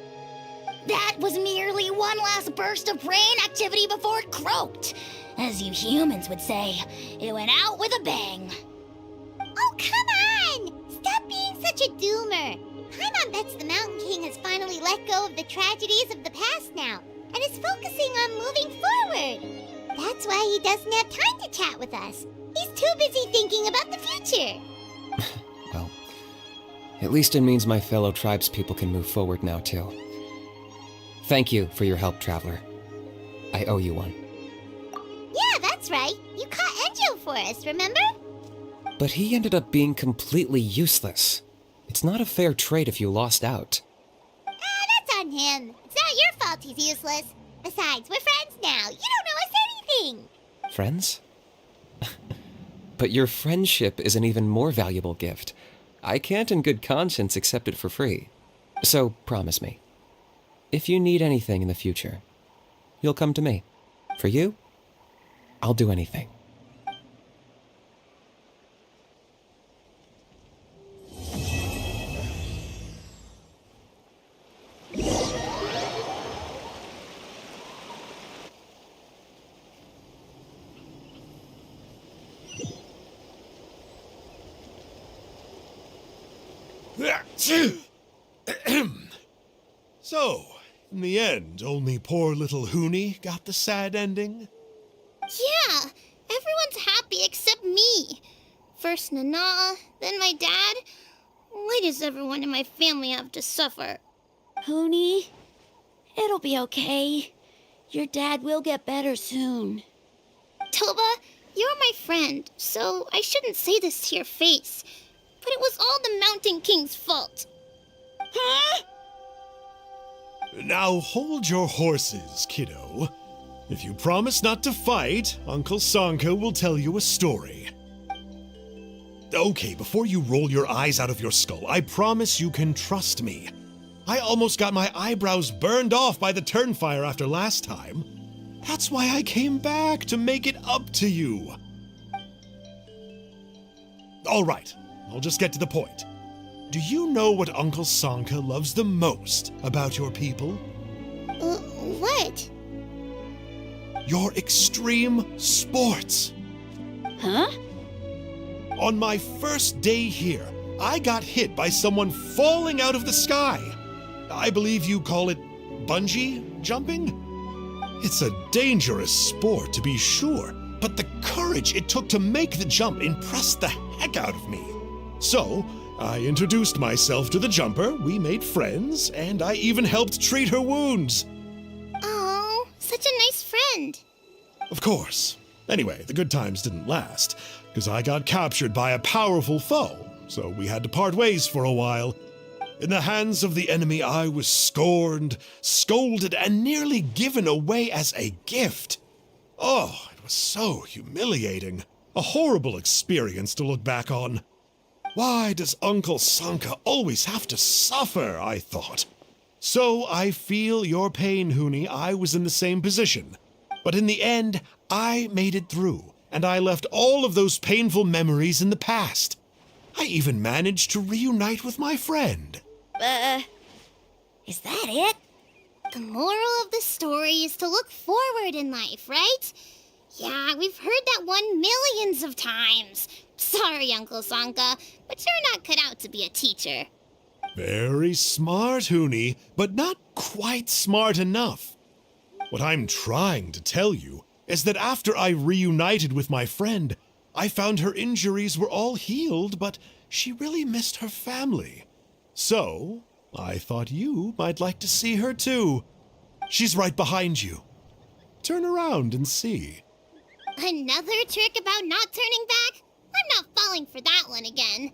That was merely one last burst of brain activity before it croaked. As you humans would say, it went out with a bang. Oh, come on! Stop being such a doomer. Paimon bets the Mountain King has finally let go of the tragedies of the past now, and is focusing on moving forward. That's why he doesn't have time to chat with us. He's too busy thinking about the future. Well, at least it means my fellow tribespeople can move forward now, too. Thank you for your help, Traveler. I owe you one. Yeah, that's right. You caught Enjo for us, remember? But he ended up being completely useless. It's not a fair trade if you lost out. That's on him. It's not your fault he's useless. Besides, we're friends now. You don't owe us anything. Friends? But your friendship is an even more valuable gift. I can't in good conscience accept it for free. So promise me, if you need anything in the future, you'll come to me. For you, I'll do anything. So, in the end, only poor little Huni got the sad ending? Yeah, everyone's happy except me. First Nana, then my dad. Why does everyone in my family have to suffer? Huni, it'll be okay. Your dad will get better soon. Toba, you're my friend, so I shouldn't say this to your face. But it was all the Mountain King's fault. Huh? Now hold your horses, kiddo. If you promise not to fight, Uncle Sanka will tell you a story. Okay, before you roll your eyes out of your skull, I promise you can trust me. I almost got my eyebrows burned off by the turnfire after last time. That's why I came back, to make it up to you. All right, I'll just get to the point. Do you know what Uncle Sanka loves the most about your people? What? Your extreme sports. Huh? On my first day here, I got hit by someone falling out of the sky. I believe you call it bungee jumping? It's a dangerous sport, to be sure, but the courage it took to make the jump impressed the heck out of me. So, I introduced myself to the jumper, we made friends, and I even helped treat her wounds. Oh, such a nice friend. Of course. Anyway, the good times didn't last, because I got captured by a powerful foe, so we had to part ways for a while. In the hands of the enemy, I was scorned, scolded, and nearly given away as a gift. Oh, it was so humiliating. A horrible experience to look back on. Why does Uncle Sanka always have to suffer, I thought. So I feel your pain, Huni. I was in the same position. But in the end, I made it through, and I left all of those painful memories in the past. I even managed to reunite with my friend. Is that it? The moral of the story is to look forward in life, right? Yeah, we've heard that one millions of times. Sorry, Uncle Sanka, but you're not cut out to be a teacher. Very smart, Huni, but not quite smart enough. What I'm trying to tell you is that after I reunited with my friend, I found her injuries were all healed, but she really missed her family. So, I thought you might like to see her too. She's right behind you. Turn around and see. Another trick about not turning back? I'm not falling for that one again.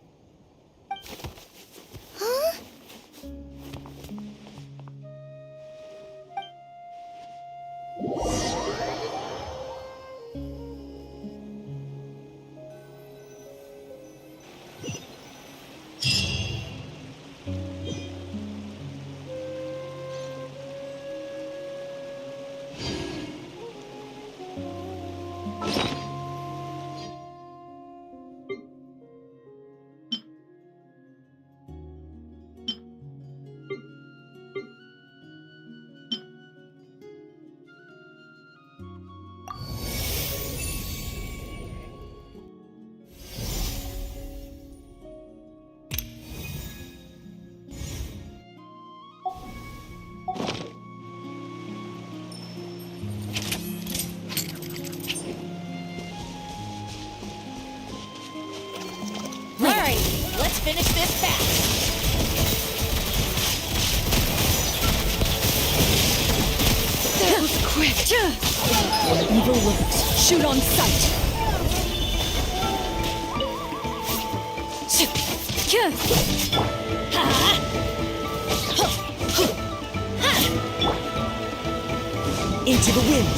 Huh? Let's finish this fast. That was quick. Evil lurks. Shoot on sight. Into the wind.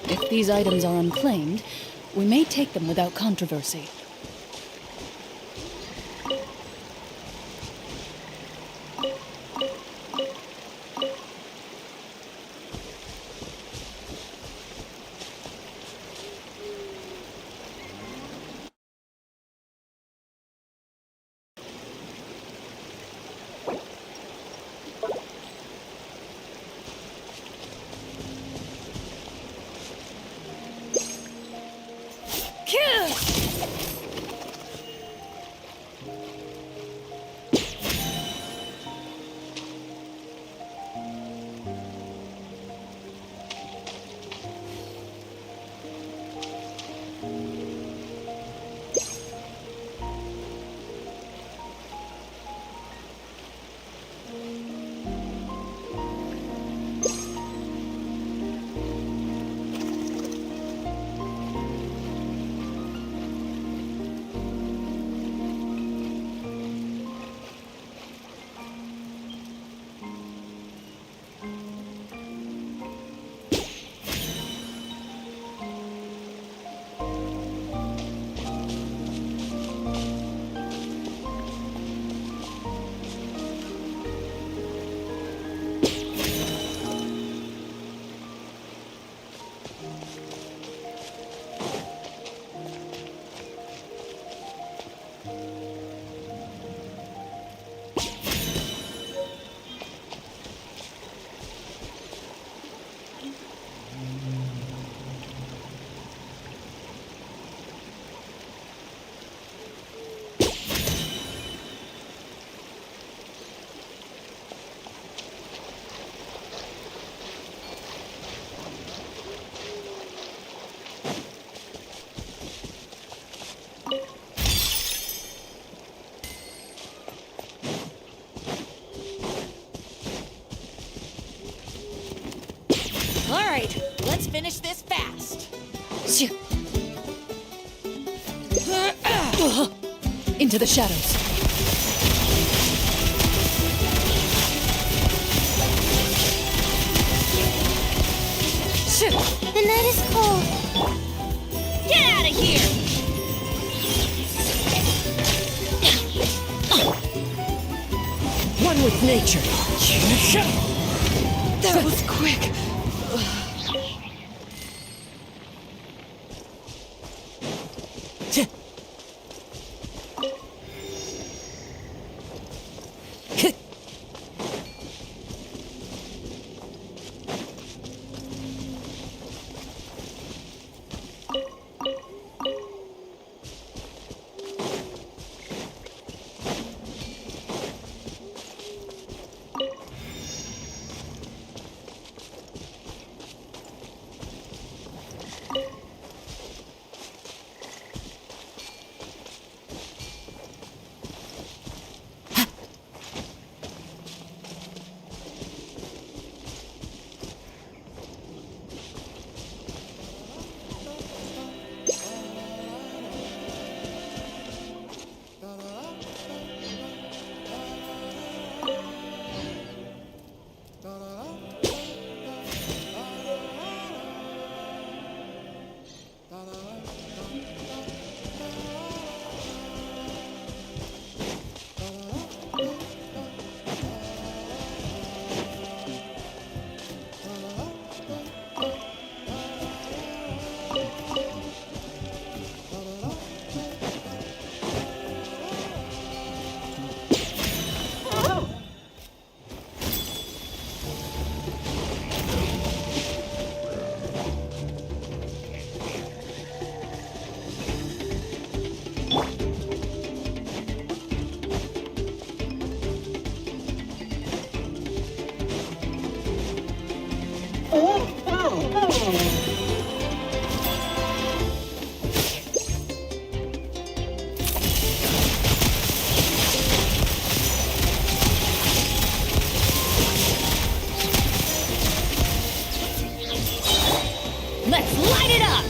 If these items are unclaimed, we may take them without controversy. Let's finish this fast. Into the shadows. The night is cold. Get out of here! One with nature. That was quick. Let's light it up!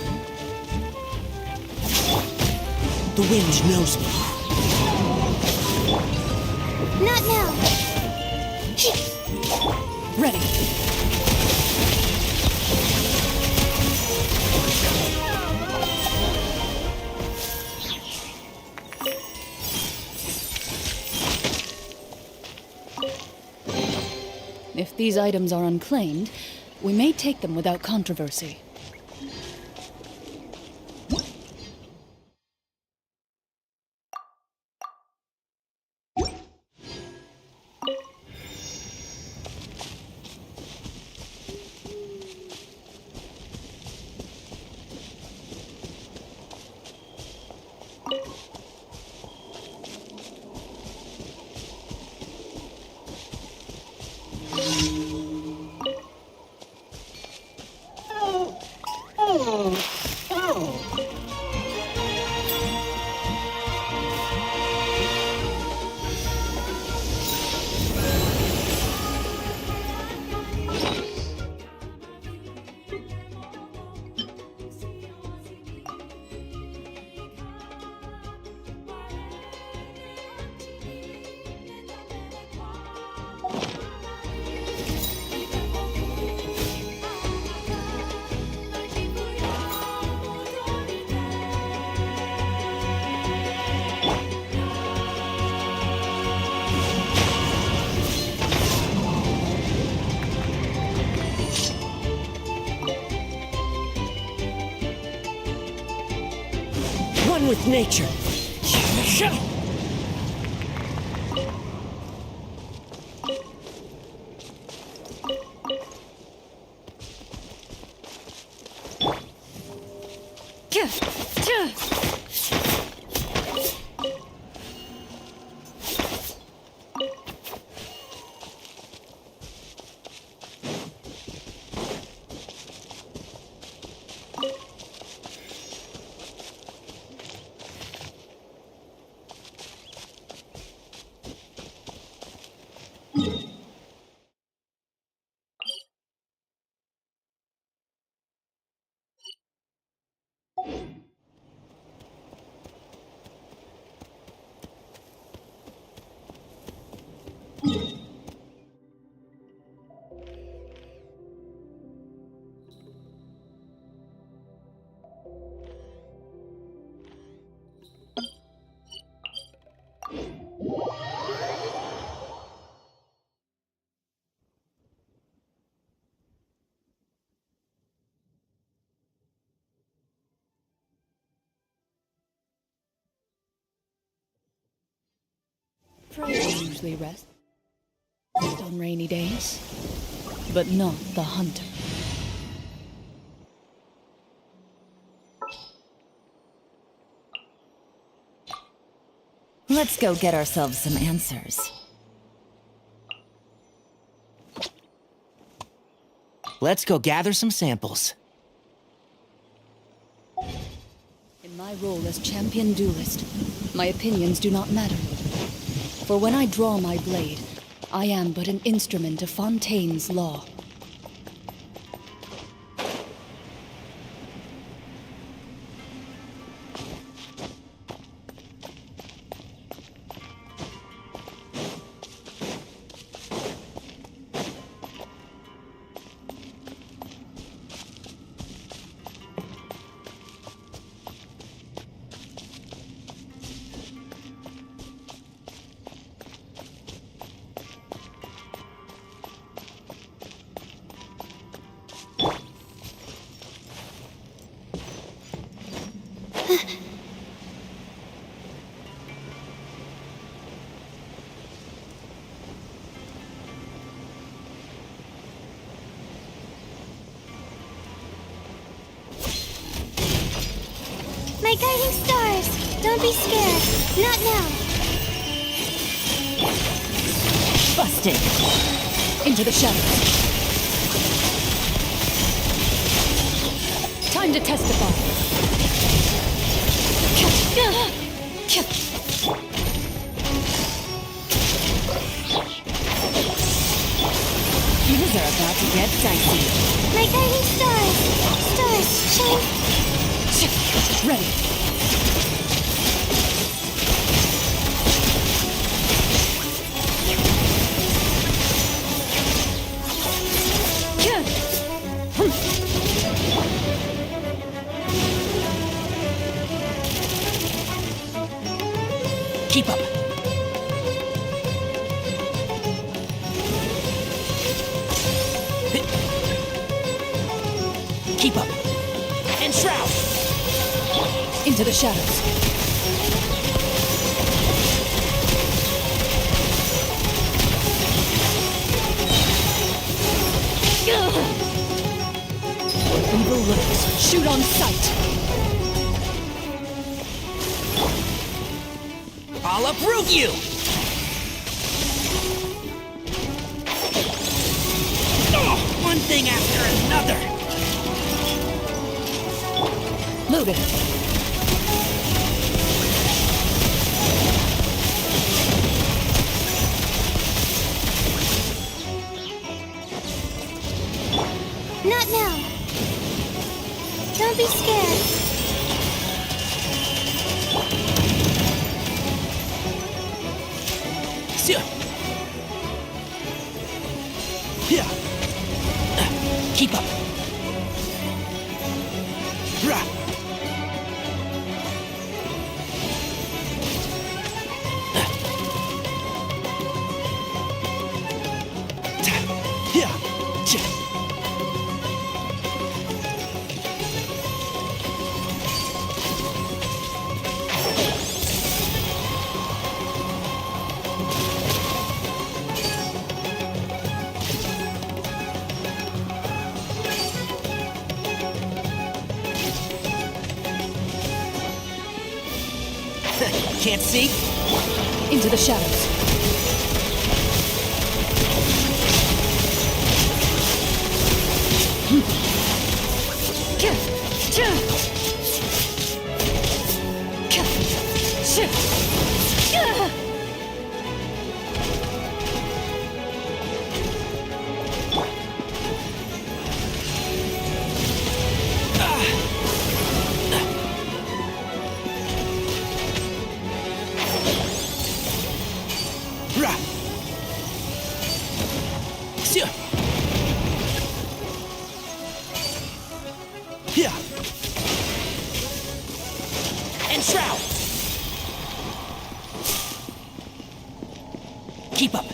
The wind knows me. Not now. Ready. If these items are unclaimed, we may take them without controversy. One with nature. Prey usually rest on rainy days, but not the hunter. Let's go get ourselves some answers. Let's go gather some samples. In my role as champion duelist, my opinions do not matter. For when I draw my blade, I am but an instrument of Fontaine's law. My guiding stars! Don't be scared. Not now. Busted! Into the shadows. Time to testify. Things are about to get dicey. My guiding stars! Stars, shine! Ready. Keep up. Keep up. And shroud. Into the shadows. Evil looks. Shoot on sight. I'll uproot you! Oh, one thing after another! Loaded. Not now. Don't be scared. Keep up. Rah. Can't see? Into the shadows. And shroud. Keep up.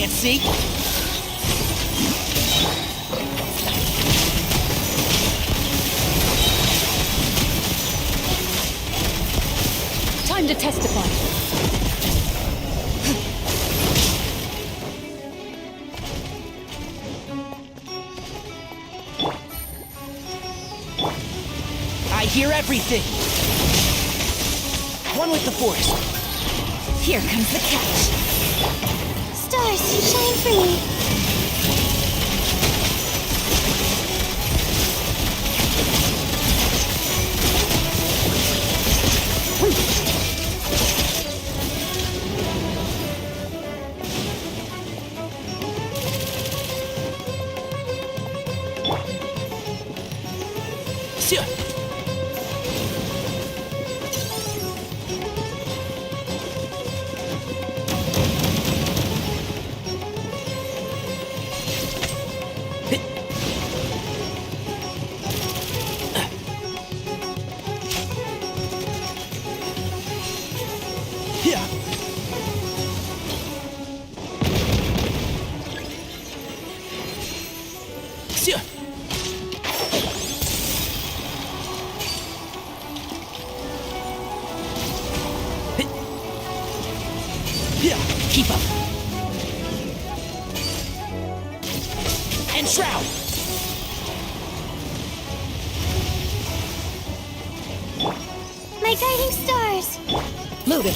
Can't see? Time to testify. I hear everything. One with the Force. Here comes the catch. Stars, shine for me. Scion. Yeah. Scion. Yeah. Keep up. And shroud. My guiding stars. Loaded.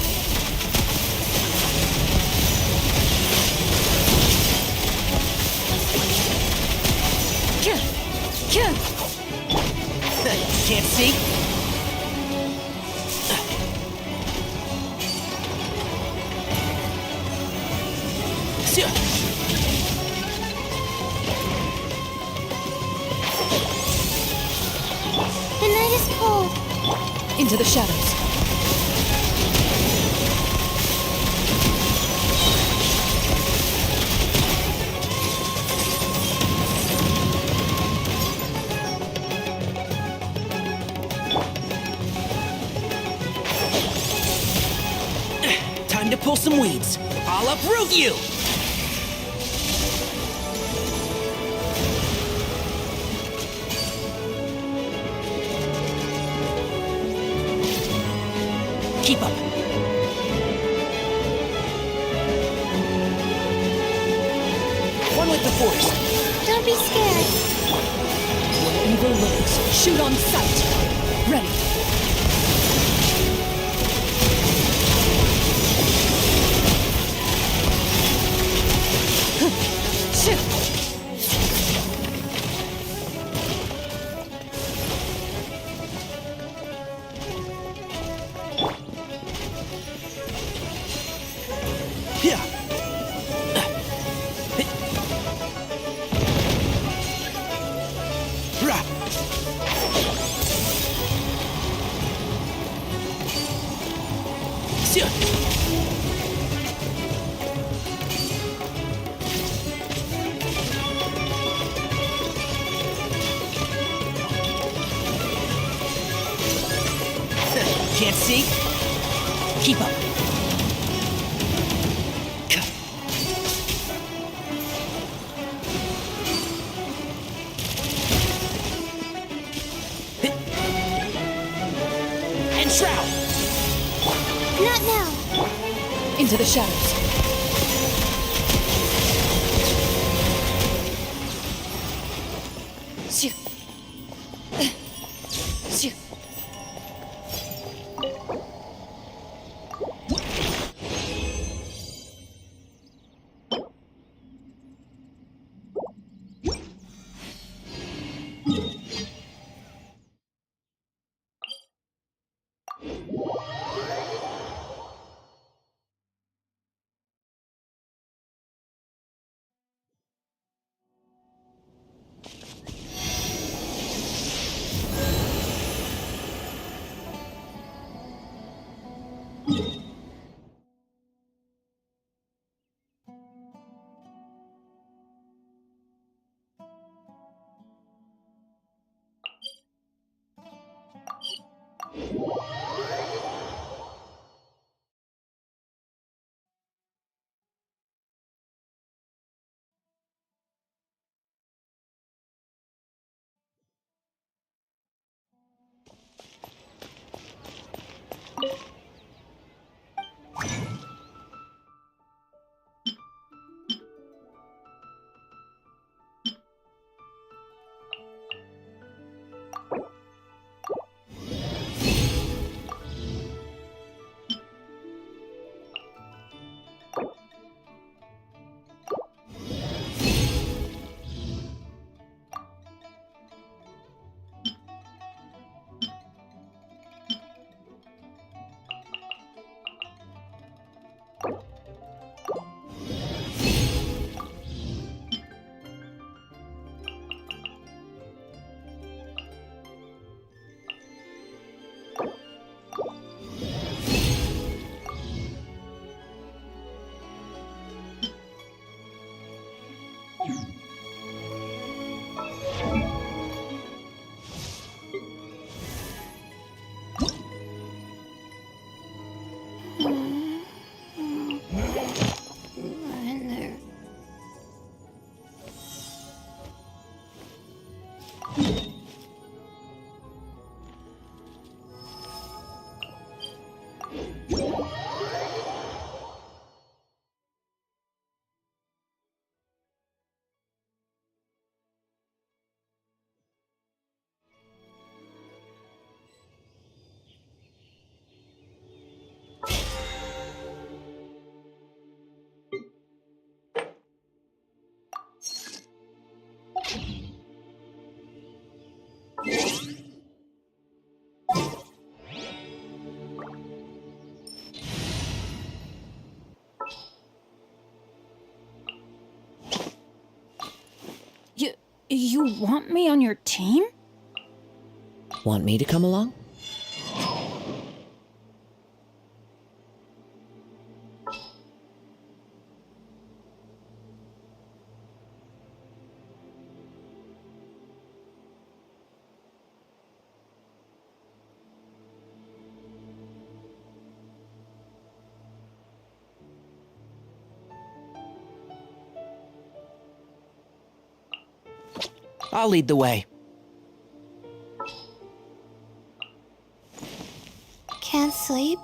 Can't see? Scion. The night is cold. Into the shadows. Time to pull some weeds. I'll uproot you! Keep up. One with the Force. Don't be scared. Where evil lurks, shoot on sight. Ready. Shoot. Yeah. Rah. Scion. Can't see? Keep up. And shroud. Not now. Into the shadows. Shoo. Shoo. You want me on your team? Want me to come along? I'll lead the way. Can't sleep?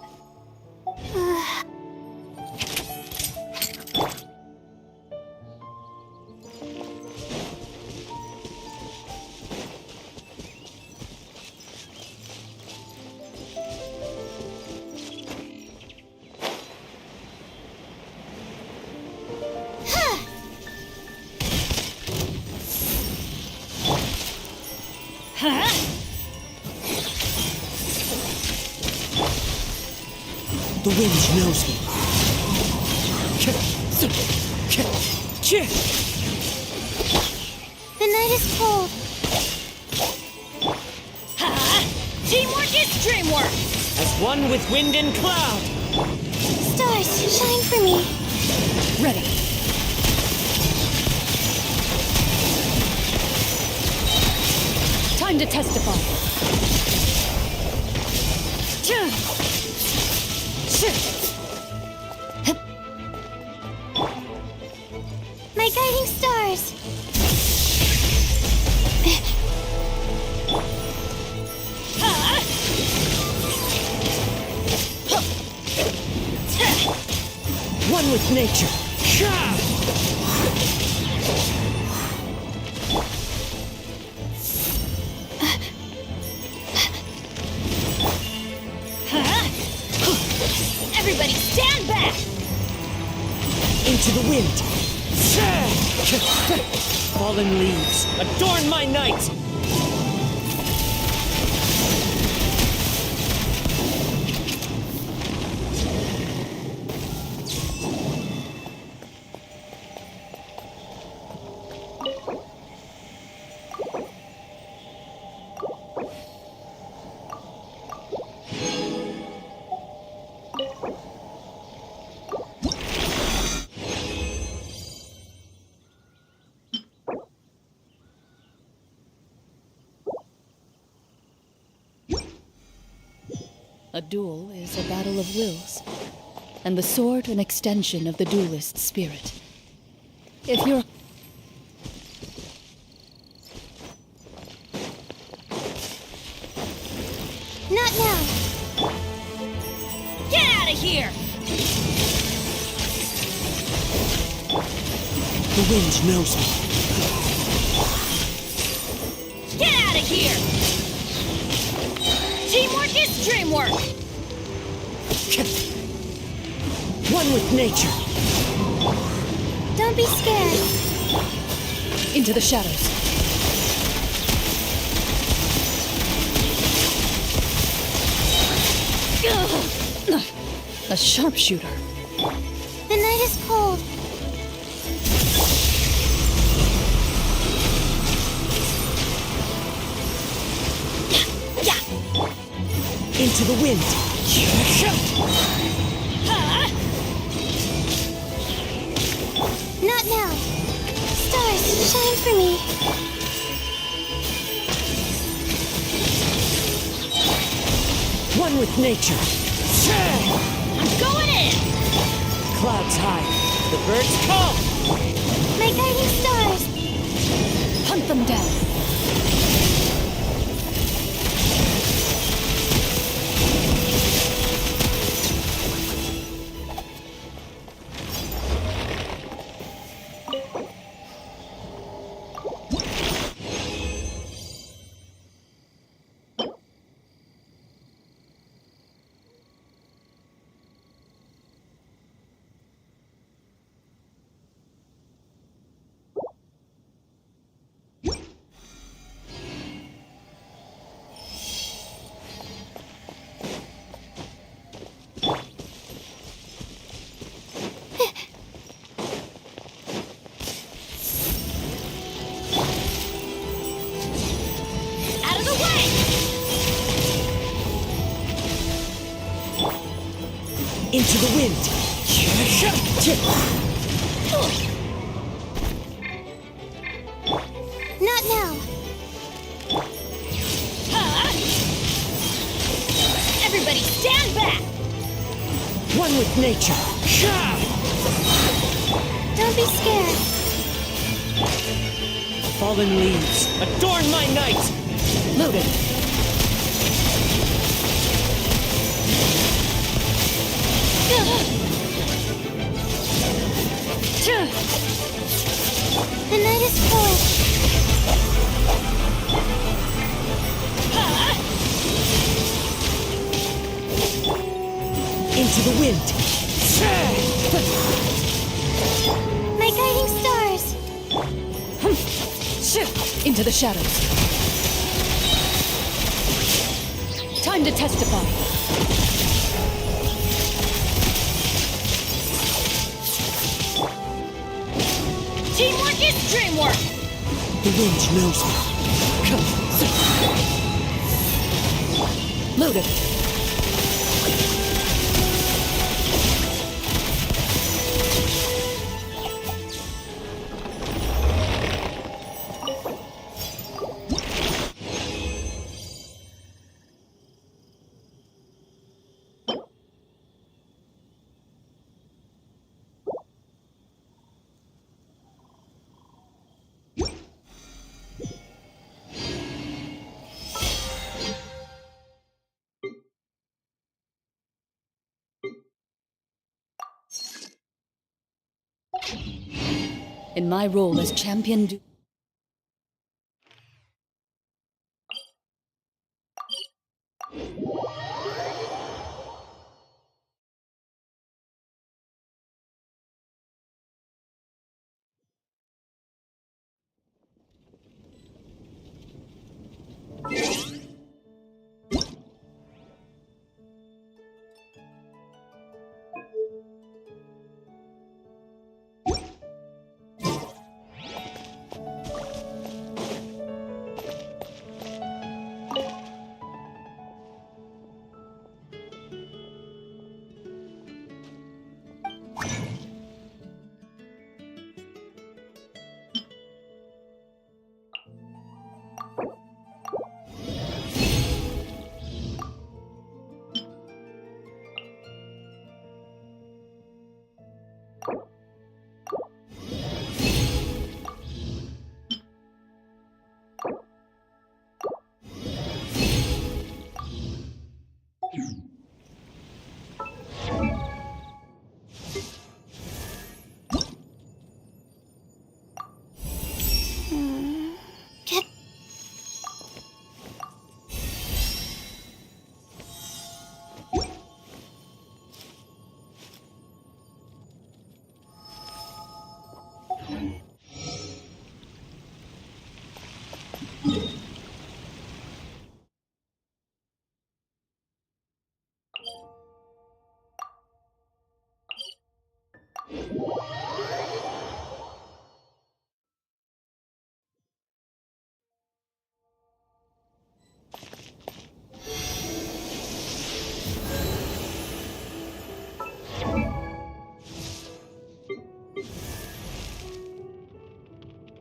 The wind knows me. The night is cold. Teamwork is dreamwork! As one with wind and cloud. Stars, shine for me. Ready. Time to testify. My guiding stars. One with nature. Everybody stand back! Into the wind. Fallen leaves, adorn my night! A duel is a battle of wills, and the sword an extension of the duelist's spirit. If you're... Not now. Get out of here! The wind knows me. Get out of here! Teamwork is dreamwork! One with nature. Don't be scared. Into the shadows. A sharpshooter. The night is cold. Into the wind. Not now. Stars, shine for me. One with nature. I'm going in! Clouds high. The birds call. My guiding stars. Hunt them down. Into the wind! Not now. Everybody stand back! One with nature! Don't be scared. Fallen leaves, adorn my night! Loaded! The night is full. Into the wind! My guiding stars. Into the shadows. Time to testify. Teamwork is dreamwork! The wind knows me. Loaded. In my role as champion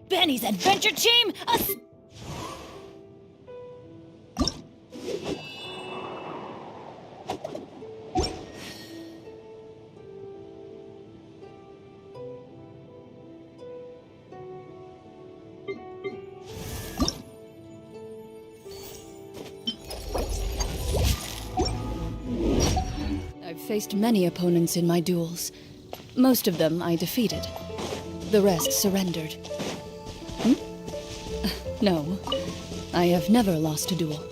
Benny's adventure team, I've faced many opponents in my duels. Most of them I defeated. The rest surrendered. No, I have never lost a duel.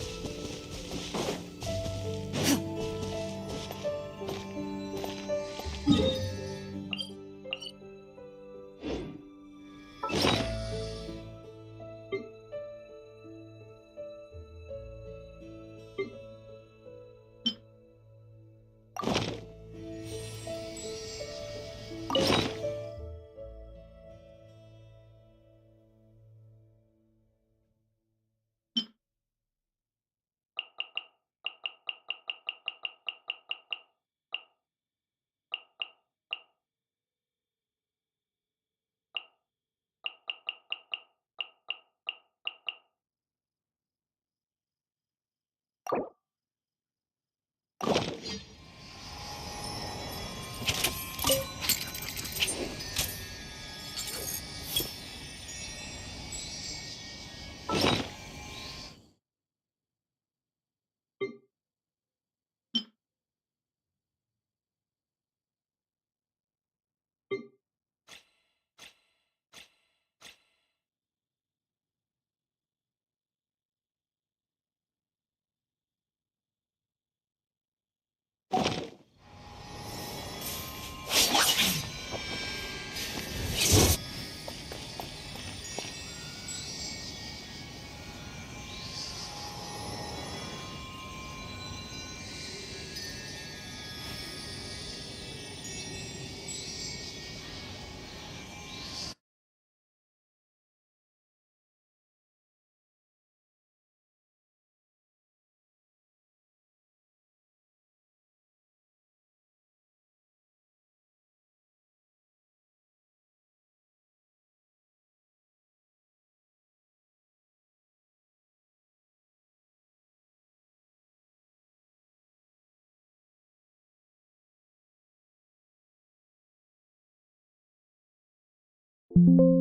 You